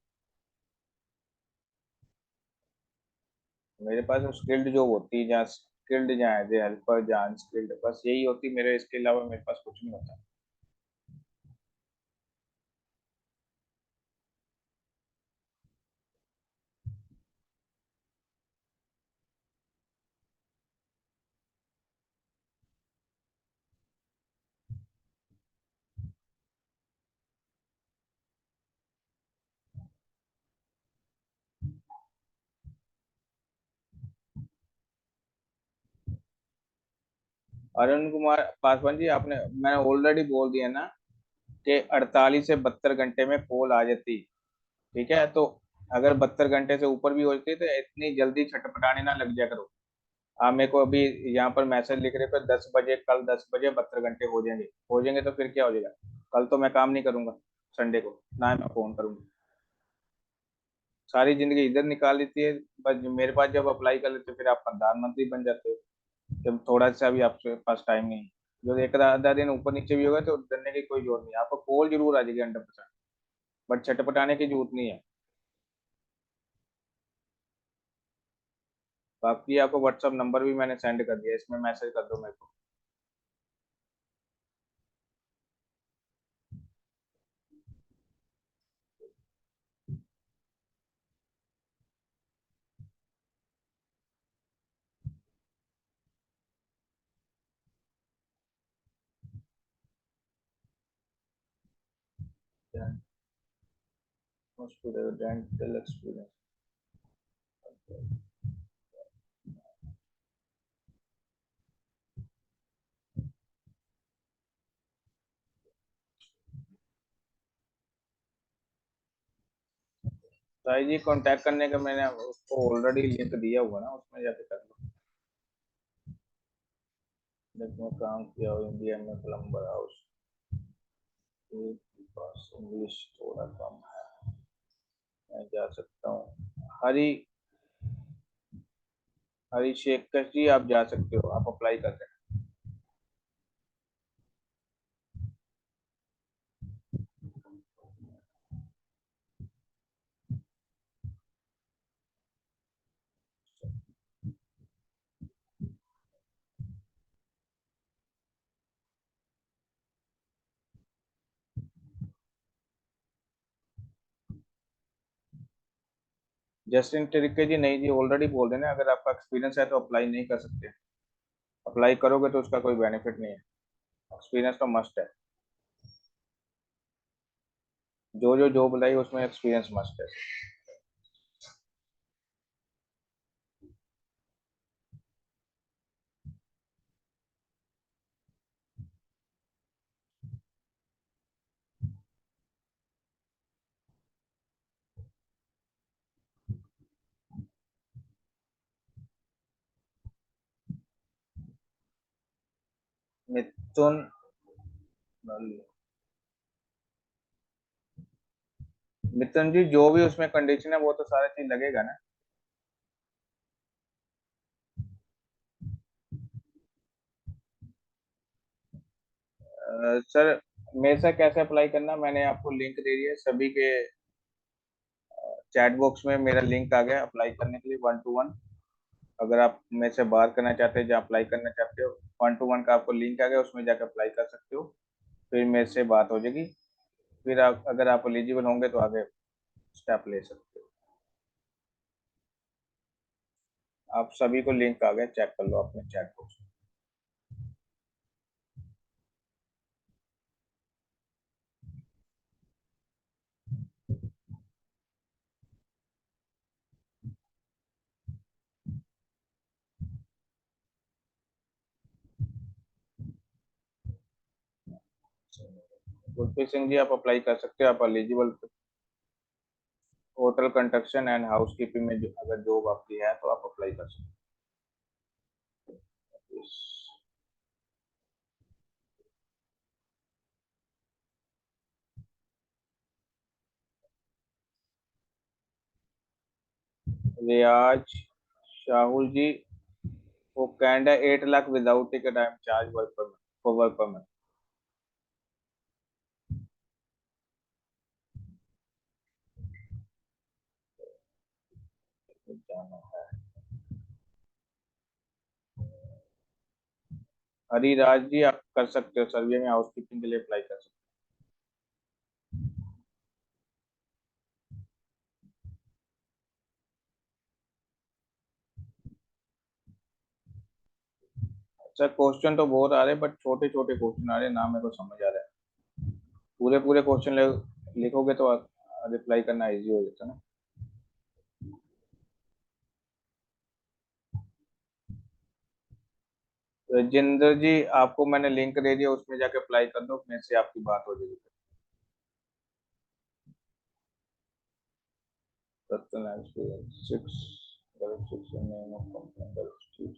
मेरे पास स्किल्ड जॉब होती है, जहाँ स्किल्ड जहाँ एज ए हेल्पर, जहाँ स्किल्ड, बस यही होती मेरे, इसके अलावा मेरे पास कुछ नहीं होता। अरुण कुमार पासवान जी आपने, मैंने ऑलरेडी बोल दिया ना कि 48 से 72 घंटे में कॉल आ जाती, ठीक है। तो अगर 72 घंटे से ऊपर भी होती है तो इतनी जल्दी छटपटाने ना लग जाया करो, आप मेरे को अभी यहाँ पर मैसेज लिख रहे थे 10 बजे, कल 10 बजे 72 घंटे हो जाएंगे तो फिर क्या हो जाएगा? कल तो मैं काम नहीं करूंगा, संडे को ना मैं फोन करूंगा। सारी जिंदगी इधर निकाल देती है। बस मेरे पास जब अप्लाई कर लेते हो फिर आप प्रधानमंत्री बन जाते हो, जब थोड़ा सा भी आपके पास टाइम नहीं है। जो एक आधा दिन ऊपर नीचे भी होगा तो डरने की कोई जरूरत नहीं है, आपको कॉल जरूर आ जाएगी 100%। बट छटपटाने की जरूरत नहीं है। बाकी आपको व्हाट्सअप नंबर भी मैंने सेंड कर दिया, इसमें मैसेज कर दो मेरे को। Dental experience. Sai ji contact करने का मैंने उसको ऑलरेडी लिंक दिया हुआ ना, उसमें जाके कर लो। देखो काम किया हो इंडिया में प्लम्बर हाउस, बस इंग्लिश थोड़ा कम है। मैं जा सकता हूँ हरी हरी शेख जी, आप जा सकते हो, आप अप्लाई कर सकते हो। जस्टिन टिरके जी नहीं जी, ऑलरेडी बोल देना अगर आपका एक्सपीरियंस है तो अप्लाई नहीं कर सकते। अप्लाई करोगे तो उसका कोई बेनिफिट नहीं है। एक्सपीरियंस तो मस्ट है। जो जो जॉब बताई उसमें एक्सपीरियंस मस्ट है। मिथुन। मिथुन जी, जो भी उसमें कंडीशन है वो तो सारा चीज लगेगा ना। सर, मेरे से कैसे अप्लाई करना, मैंने आपको लिंक दे दिया है सभी के। चैट बॉक्स में मेरा लिंक आ गया अप्लाई करने के लिए 1 to 1। अगर आप मेरे से बात करना चाहते हैं, जहाँ अप्लाई करना चाहते हो, 1 to 1 का आपको लिंक आ गया, उसमें जाकर अप्लाई कर सकते हो। फिर मेरे से बात हो जाएगी। फिर आप अगर आप एलिजिबल होंगे तो आगे स्टेप ले सकते हो। आप सभी को लिंक आ गया, चेक कर लो अपने चैट बॉक्स में। गुरप्रीत सिंह जी, आप अप्लाई कर सकते हो, आप eligible. Hotel construction and house keeping में अगर जॉब आपकी है तो आप अप्लाई कर सकते हो। रियाज शाहुल जी, वो कैंडा 8 lakh without ticket, I am charge work permit for work permit. जाना है। हरिराज जी, आप कर सकते हो, सर्वे में हाउस कीपिंग के लिए अप्लाई कर सकते हो। सर, क्वेश्चन तो बहुत आ रहे हैं बट छोटे छोटे क्वेश्चन आ रहे हैं ना, मेरे को समझ आ रहा है। पूरे पूरे क्वेश्चन लिखोगे तो रिप्लाई करना इजी हो जाता है ना। राजेंद्र जी, आपको मैंने लिंक दे दिया, उसमें जाके अप्लाई कर दो, मेरे से आपकी बात हो जाएगी। सत्तर 6 6 नेम ऑफ कंपनी।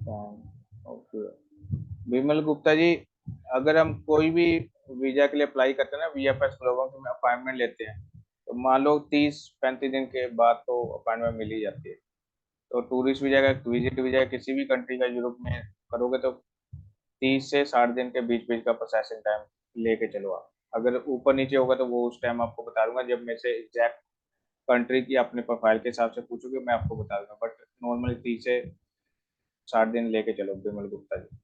ओके। विमल गुप्ता जी, अगर हम कोई भी वीजा के लिए अप्लाई करते हैं ना, वीएफएस ग्लोबल में अपॉइंटमेंट लेते हैं, तो मान लो 30-35 दिन के बाद तो अपॉइंटमेंट मिल ही जाती है। तो टूरिस्ट वीजा का, विजिट वीजा किसी भी कंट्री का यूरोप में करोगे तो 30 से 60 दिन के बीच बीच का प्रोसेसिंग टाइम लेके चलो आप। अगर ऊपर नीचे होगा तो वो उस टाइम आपको बता दूंगा, जब मैं से एग्जैक्ट कंट्री की अपने प्रोफाइल के हिसाब से पूछोगे मैं आपको बता दूंगा, बट नॉर्मली 30 से 60 दिन लेके चलो विमल गुप्ता जी।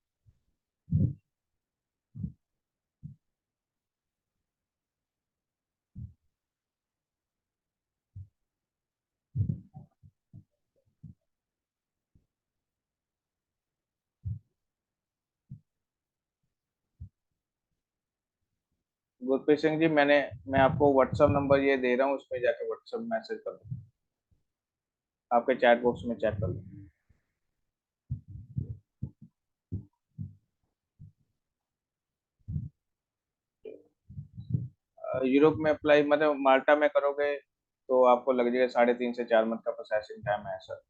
गुरप्रीत सिंह जी, मैं आपको व्हाट्सअप नंबर ये दे रहा हूँ, उस पर जाके व्हाट्सअप मैसेज कर दो, आपके चैट बॉक्स में चेक कर लो। यूरोप में अप्लाई मतलब माल्टा में करोगे तो आपको लग जाएगा 3.5 से 4 मंथ का प्रोसेसिंग टाइम है सर।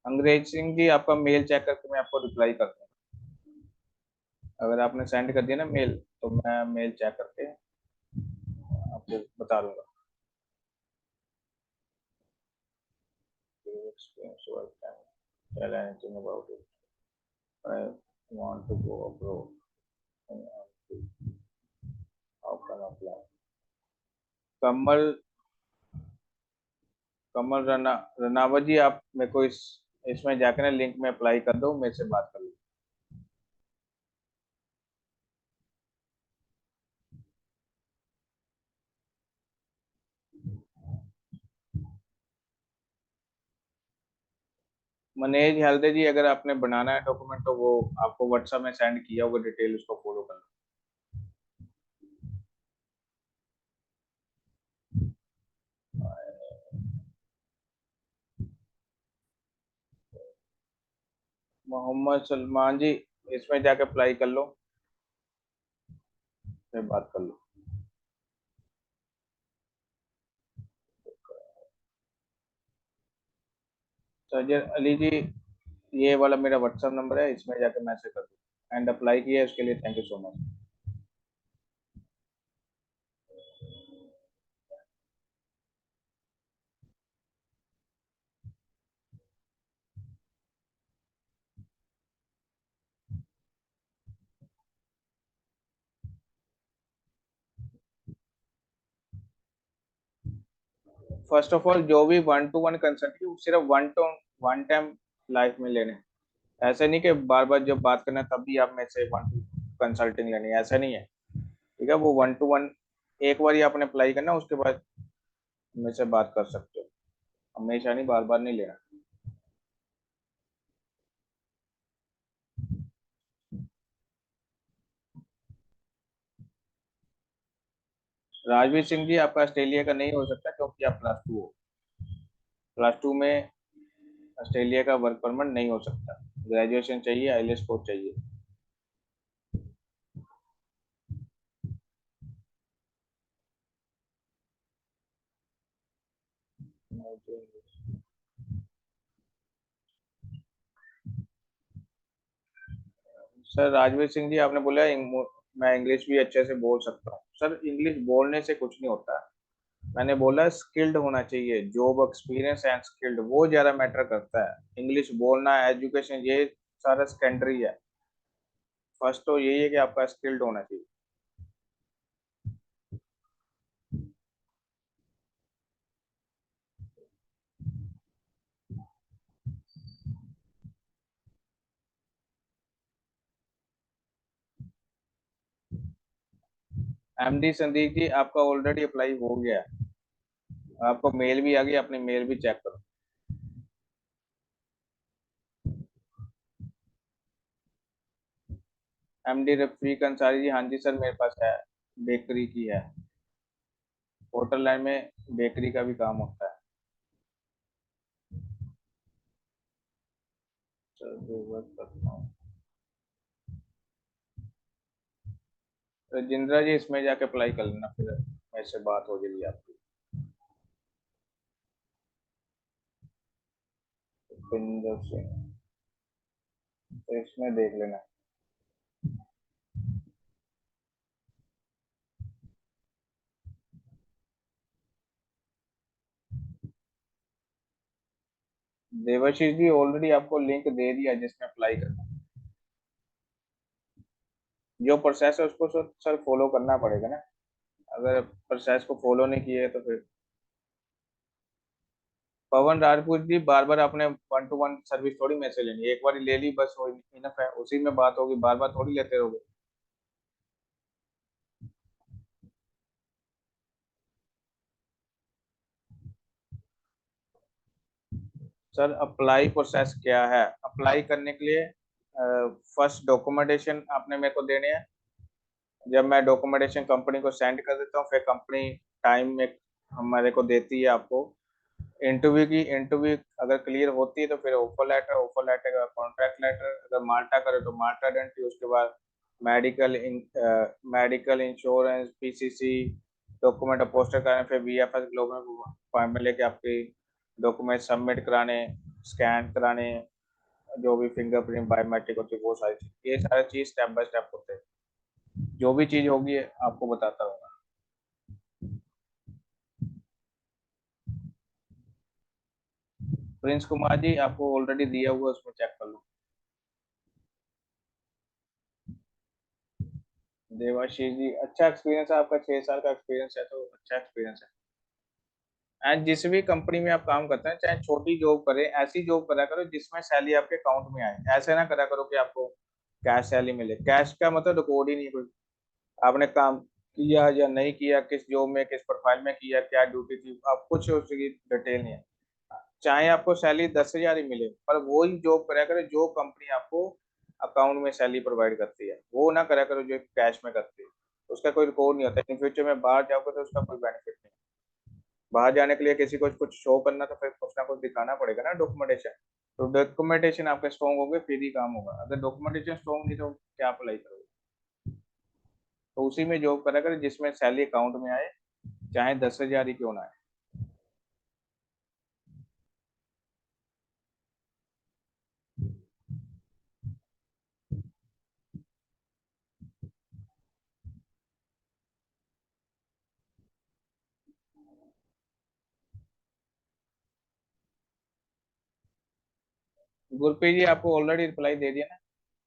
अंग्रेज सिंह जी, आपका मेल चेक करके मैं आपको रिप्लाई कर दूंगा। अगर आपने सेंड कर दिया ना मेल, तो मैं मेल चेक करके आपको बता दूंगा। Experience work and tell anything about it. I want to go abroad and how can I apply? Kamal Kamal Ranaut जी, आप मेरे को इस इसमें जाकर ना लिंक में अप्लाई कर दो, मेरे से बात कर लो। मनेज हेल्दे जी, अगर आपने बनाना है डॉक्यूमेंट तो वो आपको व्हाट्सएप में सेंड किया होगा डिटेल, उसको फॉलो कर लो। मोहम्मद सलमान जी, इसमें जाके अप्लाई कर लो, फिर बात कर लो। सजर अली जी, ये वाला मेरा व्हाट्सएप नंबर है, इसमें जाके मैसेज कर दो। एंड अप्लाई किया है उसके लिए thank you so much. First of all, जो भी 1-to-1 कंसल्टिंग सिर्फ वन टाइम लाइफ में लेने हैं। ऐसा नहीं कि बार बार जब बात करना है तब भी आप मेरे से वन कंसल्टिंग लेनी है, ऐसा नहीं है। ठीक है, वो 1-to-1 एक बार ही आपने अप्लाई करना, उसके बाद मेरे से बात कर सकते हो, हमेशा नहीं, बार बार नहीं लेना। राजवीर सिंह जी, आपका ऑस्ट्रेलिया का नहीं हो सकता क्योंकि आप +2 हो। +2 में ऑस्ट्रेलिया का वर्क परमिट नहीं हो सकता। ग्रेजुएशन चाहिए, आईएलटीएस स्कोर चाहिए। सर राजवीर सिंह जी, आपने बोला मैं इंग्लिश भी अच्छे से बोल सकता हूँ। सर इंग्लिश बोलने से कुछ नहीं होता। मैंने बोला स्किल्ड होना चाहिए, जॉब एक्सपीरियंस एंड स्किल्ड वो ज्यादा मैटर करता है। इंग्लिश बोलना, एजुकेशन, ये सारा सेकेंडरी है। फर्स्ट तो यही है कि आपका स्किल्ड होना चाहिए। एमडी संदीप जी, आपका ऑलरेडी अप्लाई हो गया है। आपको मेल भी आ गई, अपनी मेल भी चेक करो। एमडी रफीक अंसारी जी, हाँ जी सर, मेरे पास है। बेकरी की है। होटल लाइन में बेकरी का भी काम होता है। सर जो वर्क करता हूँ। तो जिंद्रा जी, इसमें जाके अप्लाई कर लेना, फिर मेरे से बात हो जाएगी आपकी। भुपिंदर सिंह, तो इसमें देख लेना। देवाशीष जी, ऑलरेडी आपको लिंक दे दिया जिसमें अप्लाई करना। जो प्रोसेस है उसको सर फॉलो करना पड़ेगा ना। अगर प्रोसेस को फॉलो नहीं किए तो फिर। पवन राजपूत जी, बार बार आपने 1 to 1 सर्विस थोड़ी मेरे से लेनी है, एक बार ले ली बस, वो इनफ है, उसी में बात होगी, बार बार थोड़ी लेते रहोगे। सर अप्लाई प्रोसेस क्या है? अप्लाई करने के लिए फर्स्ट डॉक्यूमेंटेशन आपने मेरे को देने हैं। जब मैं डॉक्यूमेंटेशन कंपनी को सेंड कर देता हूँ, फिर कंपनी टाइम में हमारे को देती है आपको इंटरव्यू की। इंटरव्यू अगर क्लियर होती है तो फिर ऑफर लेटर का कॉन्ट्रैक्ट लेटर, अगर माल्टा करे तो माल्टा एंट्री, उसके बाद medical insurance, PCC document poster कराने, फिर वीएफएस ग्लोबल फॉर्म में लेके आपके डॉक्यूमेंट सबमिट कराने, स्कैन कराने, जो भी फिंगरप्रिंट बायोमेट्रिक होती है वो सारी चीज, ये सारी चीज स्टेप बाय स्टेप होते हैं। जो भी चीज होगी आपको बताता रहूंगा। प्रिंस कुमार जी, आपको ऑलरेडी दिया हुआ है, उसमें चेक कर लो। देवाशीष जी, अच्छा एक्सपीरियंस है आपका, 6 साल का एक्सपीरियंस है तो अच्छा एक्सपीरियंस है। एंड जिस भी कंपनी में आप काम करते हैं, चाहे छोटी जॉब करें, ऐसी जॉब करा करो जिसमें सैलरी आपके अकाउंट में आए। ऐसे ना करा करो कि आपको कैश सैलरी मिले। कैश का मतलब रिकॉर्ड ही नहीं कोई। आपने काम किया या नहीं किया, किस जॉब में, किस प्रोफाइल में किया, क्या ड्यूटी थी, आप कुछ उसकी डिटेल नहीं है। चाहे आपको सैलरी 10,000 ही मिले, पर वो ही जॉब करा करो जो कंपनी आपको अकाउंट में सैलरी प्रोवाइड करती है, वो ना करा करो जो कैश में करती है। उसका कोई रिकॉर्ड नहीं होता। इन फ्यूचर में बाहर जाओगे तो उसका कोई बेनिफिट नहीं। बाहर जाने के लिए किसी को कुछ शो करना तो फिर कुछ ना कुछ दिखाना पड़ेगा ना, डॉक्यूमेंटेशन। तो डॉक्यूमेंटेशन आपके स्ट्रॉन्ग होंगे फिर ही काम होगा, अगर डॉक्यूमेंटेशन स्ट्रॉन्ग नहीं तो क्या अप्लाई करोगे। तो उसी में जॉब करा करें जिसमें सैलरी अकाउंट में आए, चाहे 10,000 ही क्यों ना आए। गुरप्रीत जी, आपको ऑलरेडी रिप्लाई दे दिया ना,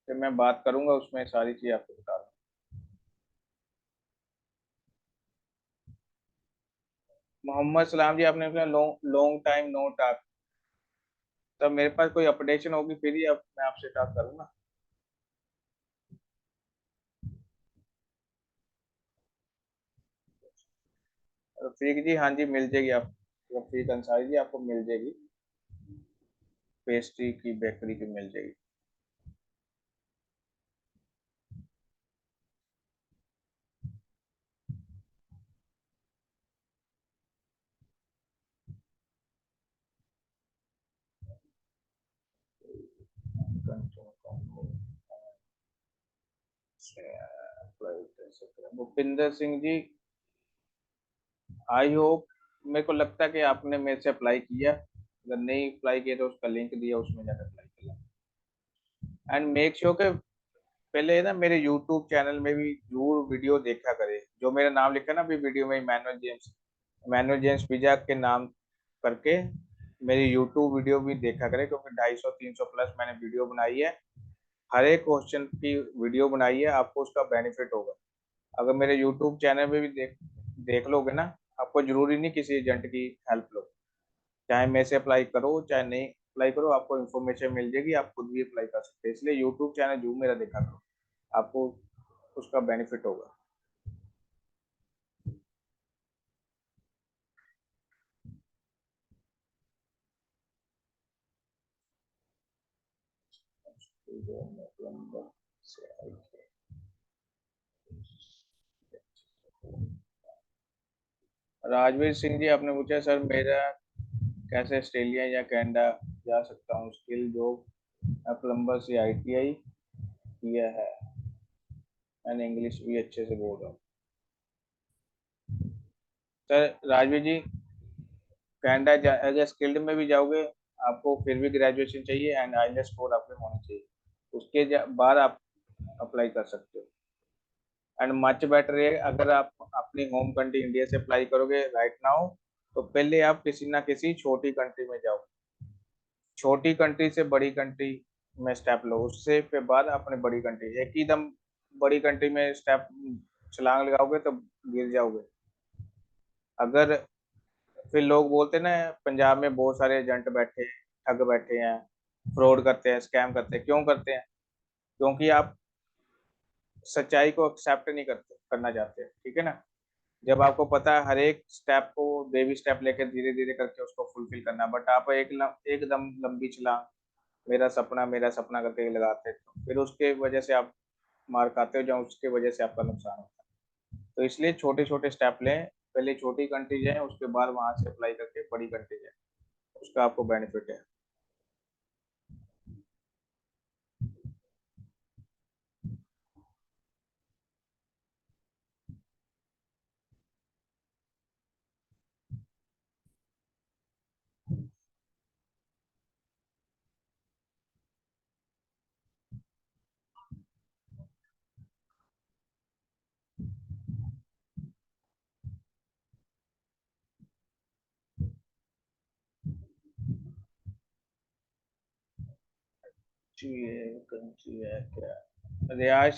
फिर मैं बात करूंगा उसमें सारी चीज आपको बता दूँ। मोहम्मद सलाम जी, आपने अपना long long time no talk. तब मेरे पास कोई अपडेशन होगी फिर ही अब मैं आपसे टॉक करूंगा। रफीक जी, हाँ जी मिल जाएगी आप। रफीक अंसारी जी, आपको मिल जाएगी। पेस्ट्री की बेकरी की मिल जाएगी। भूपिंदर सिंह जी, आई होप, मेरे को लगता है कि आपने मेरे से अप्लाई किया। अगर नहीं अप्लाई किया तो उसका लिंक दिया, उसमें जाकर अप्लाई किया। एंड मेक श्योर के पहले ना मेरे यूट्यूब चैनल में भी जरूर वीडियो देखा करे, जो मेरा नाम लिखा है ना अभी वीडियो में, इमैनुअल जेम्स पिज्जा के नाम करके मेरी यूट्यूब वीडियो भी देखा करे, क्योंकि 250-300 प्लस मैंने वीडियो बनाई है। हर एक क्वेश्चन की वीडियो बनाई है, आपको उसका बेनिफिट होगा। अगर मेरे यूट्यूब चैनल में भी देख देख लोगे ना, आपको जरूरी नहीं किसी एजेंट की हेल्प लो। चाहे मेरे से अप्लाई करो चाहे नहीं अप्लाई करो, आपको इन्फॉर्मेशन मिल जाएगी, आप खुद भी अप्लाई कर सकते हैं। इसलिए यूट्यूब चैनल जरूर मेरा देखा करो, आपको उसका बेनिफिट होगा। कोलंबस से आई थी। राजवीर सिंह जी, आपने पूछा सर मेरा कैसे ऑस्ट्रेलिया या कनाडा जा सकता हूँ, स्किल जॉब, कोलंबस या आईटीआई किया है, मैंने इंग्लिश भी अच्छे से बोल रहा हूँ। सर राजवीर जी, कनाडा अगर स्किल्ड में भी जाओगे आपको फिर भी ग्रेजुएशन चाहिए एंड आईएलटीएस स्कोर आपके होने चाहिए, उसके बाद आप अप्लाई कर सकते हो। एंड मच बेटर है अगर आप अपनी होम कंट्री इंडिया से अप्लाई करोगे राइट नाउ, तो पहले आप किसी ना किसी छोटी कंट्री में जाओ, छोटी कंट्री से बड़ी कंट्री में स्टेप लो, उससे फिर बाद अपने बड़ी कंट्री, एक ही दम बड़ी कंट्री में स्टेप छलांग लगाओगे तो गिर जाओगे। अगर फिर लोग बोलते ना पंजाब में बहुत सारे एजेंट बैठे ठग बैठे हैं, फ्रॉड करते हैं, स्कैम करते हैं, क्यों करते हैं? क्योंकि आप सच्चाई को एक्सेप्ट नहीं करते करना चाहते, ठीक है ना। जब आपको पता है हर एक स्टेप को बेबी स्टेप लेकर धीरे धीरे करके उसको फुलफिल करना, बट आप एकदम लंबी छलांग, मेरा सपना करके लगाते हो, फिर उसके वजह से आप मार खाते हो, जहाँ उसके वजह से आपका नुकसान होता है। तो इसलिए छोटे छोटे स्टेप लें, पहले छोटी कंट्री जाए, उसके बाद वहां से अप्लाई करके बड़ी कंट्री जाए, उसका आपको बेनिफिट है। कंट्री है क्या? रियाज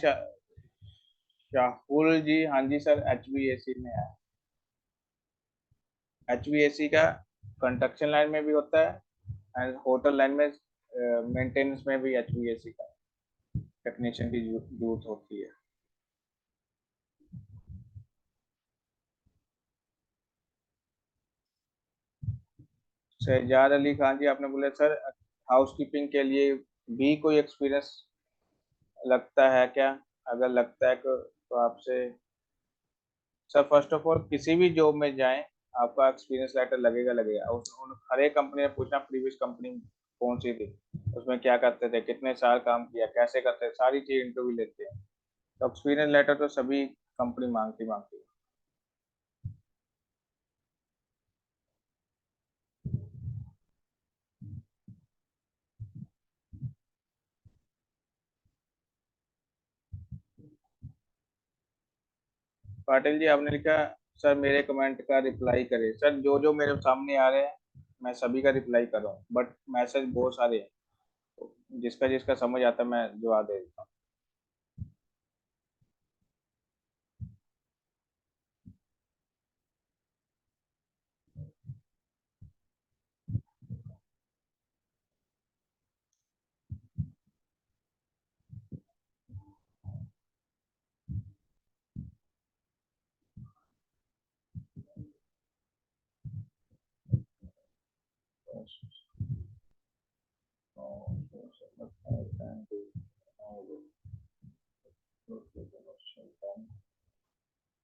शाहुल जी, हाँ जी सर, HVAC में है। HVAC का कंस्ट्रक्शन लाइन में भी होता है एंड होटल लाइन में मेंटेनेंस में भी HVAC का टेक्नीशियन की जरूरत होती है। शहजाद अली खान जी, आपने बोले सर हाउस कीपिंग के लिए भी कोई एक्सपीरियंस लगता है क्या? अगर लगता है तो आपसे, सर फर्स्ट ऑफ ऑल किसी भी जॉब में जाएं, आपका एक्सपीरियंस लेटर लगेगा लगेगा। हर एक कंपनी ने पूछना प्रीवियस कंपनी कौन सी थी, उसमें क्या करते थे, कितने साल काम किया, कैसे करते थे, सारी चीज इंटरव्यू लेते हैं। तो एक्सपीरियंस लेटर तो सभी कंपनी मांगती मांगती है। पाटिल जी, आपने लिखा सर मेरे कमेंट का रिप्लाई करें। सर जो जो मेरे सामने आ रहे हैं मैं सभी का रिप्लाई कर रहा हूँ, बट मैसेज बहुत सारे हैं, तो जिसका जिसका समझ आता है मैं जवाब दे देता हूँ।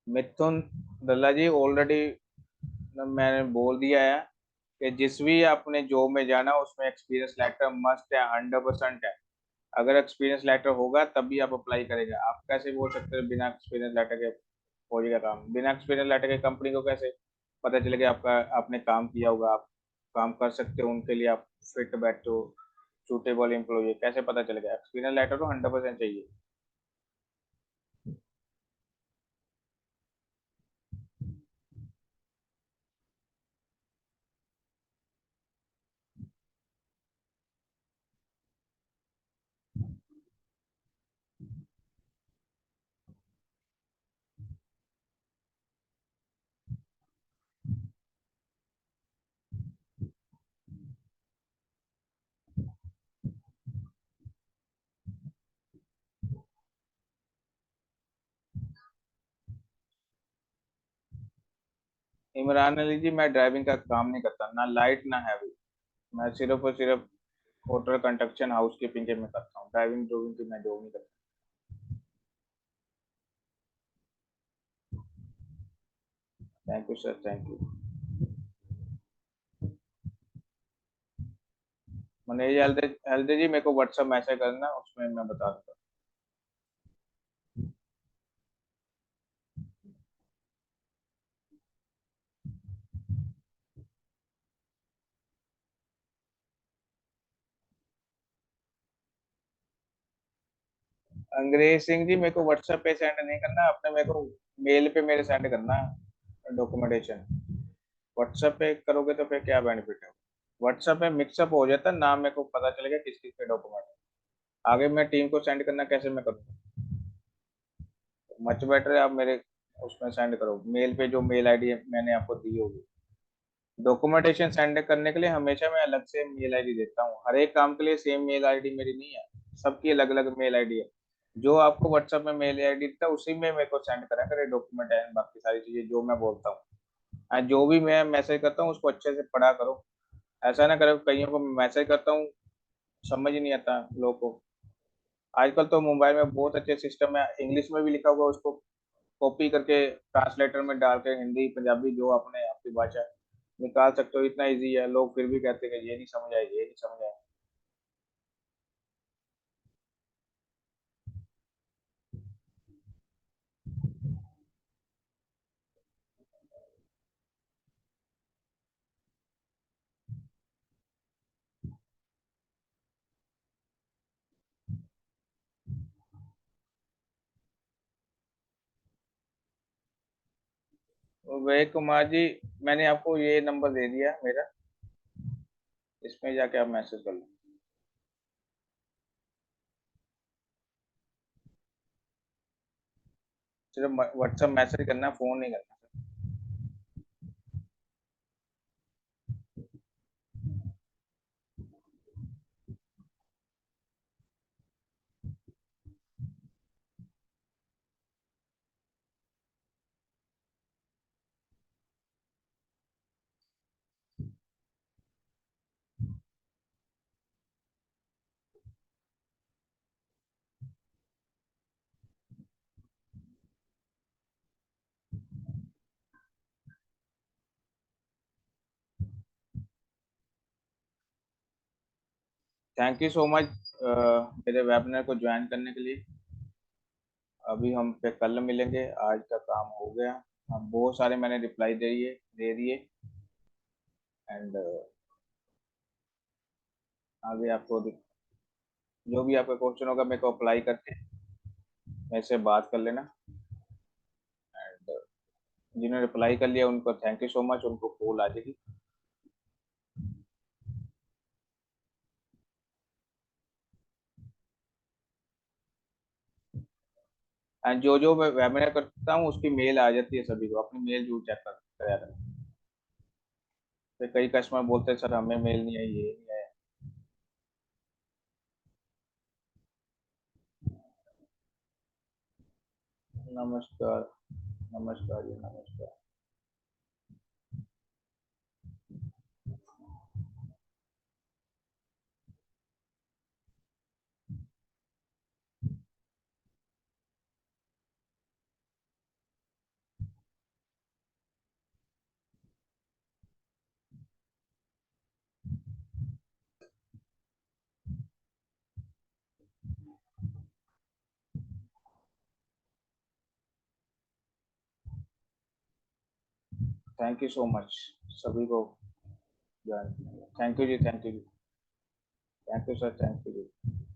मिथुन दल्ला जी, ऑलरेडी मैंने बोल दिया है कि जिस भी आपने जॉब में जाना उसमें एक्सपीरियंस लेटर मस्ट है, 100% है। अगर एक्सपीरियंस लेटर होगा तभी आप अप्लाई करेगा। आप कैसे बोल सकते हो बिना एक्सपीरियंस लेटर के हो जाएगा काम? बिना एक्सपीरियंस लेटर के कंपनी को कैसे पता चलेगा आपका आपने काम किया होगा, आप काम कर सकते हो उनके लिए, आप फिट बैठो, सूटेबल एम्प्लॉय, कैसे पता चलेगा? एक्सपीरियंस लेटर तो 100% चाहिए। इमरान अली जी, मैं ड्राइविंग का काम नहीं करता, ना लाइट ना हैवी, मैं सिर्फ और सिर्फ होटल कंस्ट्रक्शन हाउस कीपिंग के मैं करता हूँ, ड्राइविंग ड्रोविंग की मैं जॉब नहीं करता। Thank you sir, thank you. मैंने ये हल्दे हल्दे जी मेरे को व्हाट्सएप मैसेज करना, उसमें मैं बता दूंगा। अंग्रेज सिंह जी मेरे को व्हाट्सएप पे सेंड नहीं करना, आपने मेरे को मेल पे मेरे सेंड करना डॉक्यूमेंटेशन। व्हाट्सएप पे करोगे तो फिर क्या बेनिफिट है? व्हाट्सएप में मिक्सअप हो जाता, नाम मेरे को पता चलेगा किस किस के डॉक्यूमेंट। आगे मैं टीम को सेंड करना कैसे मैं करूँ? मच बेटर है आप मेरे उसमें सेंड करो, मेल पे जो मेल आईडी मैंने आपको दी होगी। डॉक्यूमेंटेशन सेंड करने के लिए हमेशा मैं अलग से मेल आईडी देता हूँ, हर एक काम के लिए सेम मेल आईडी मेरी नहीं है, सबकी अलग अलग मेल आईडी है। जो आपको व्हाट्सएप में मेल आईडी था उसी में मेरे को सेंड करा करे डॉक्यूमेंट है, बाकी सारी चीजें जो मैं बोलता हूँ। जो भी मैं मैसेज करता हूँ उसको अच्छे से पढ़ा करो। ऐसा ना करो, कईयों को मैसेज करता हूँ समझ ही नहीं आता लोगों को। आजकल तो मोबाइल में बहुत अच्छे सिस्टम है, इंग्लिश में भी लिखा हुआ है, उसको कॉपी करके ट्रांसलेटर में डाल के हिंदी पंजाबी जो अपने आपकी भाषा है, निकाल सकते हो। इतना इजी है, लोग फिर भी कहते हैं कि ये नहीं समझ आए, ये नहीं समझ आए। विवेक कुमार जी, मैंने आपको ये नंबर दे दिया मेरा, इसमें जाके आप मैसेज कर लो। सिर्फ व्हाट्सएप मैसेज करना, फोन नहीं करना। थैंक यू सो मच मेरे वेबिनार को ज्वाइन करने के लिए। अभी हम पे कल मिलेंगे, आज का काम हो गया। अब बहुत सारे मैंने रिप्लाई दे दिए। एंड आगे आपको जो भी आपका क्वेश्चन होगा मेरे को अप्लाई करके मेरे से बात कर लेना। एंड जिन्होंने रिप्लाई कर लिया उनको थैंक यू सो मच, उनको कॉल आ जाएगी। एंड जो जो मैं वेबिनार करता हूँ उसकी मेल आ जाती है सभी को, अपनी मेल जरूर चेक कर कराया करें। फिर कई कस्टमर बोलते हैं सर हमें मेल नहीं आई, ये नहीं आया। नमस्कार। नमस्कार जी, नमस्कार। थैंक यू सो मच सभी को ज्वाइन। थैंक यू जी, थैंक यू जी। Thank you sir, thank you ji.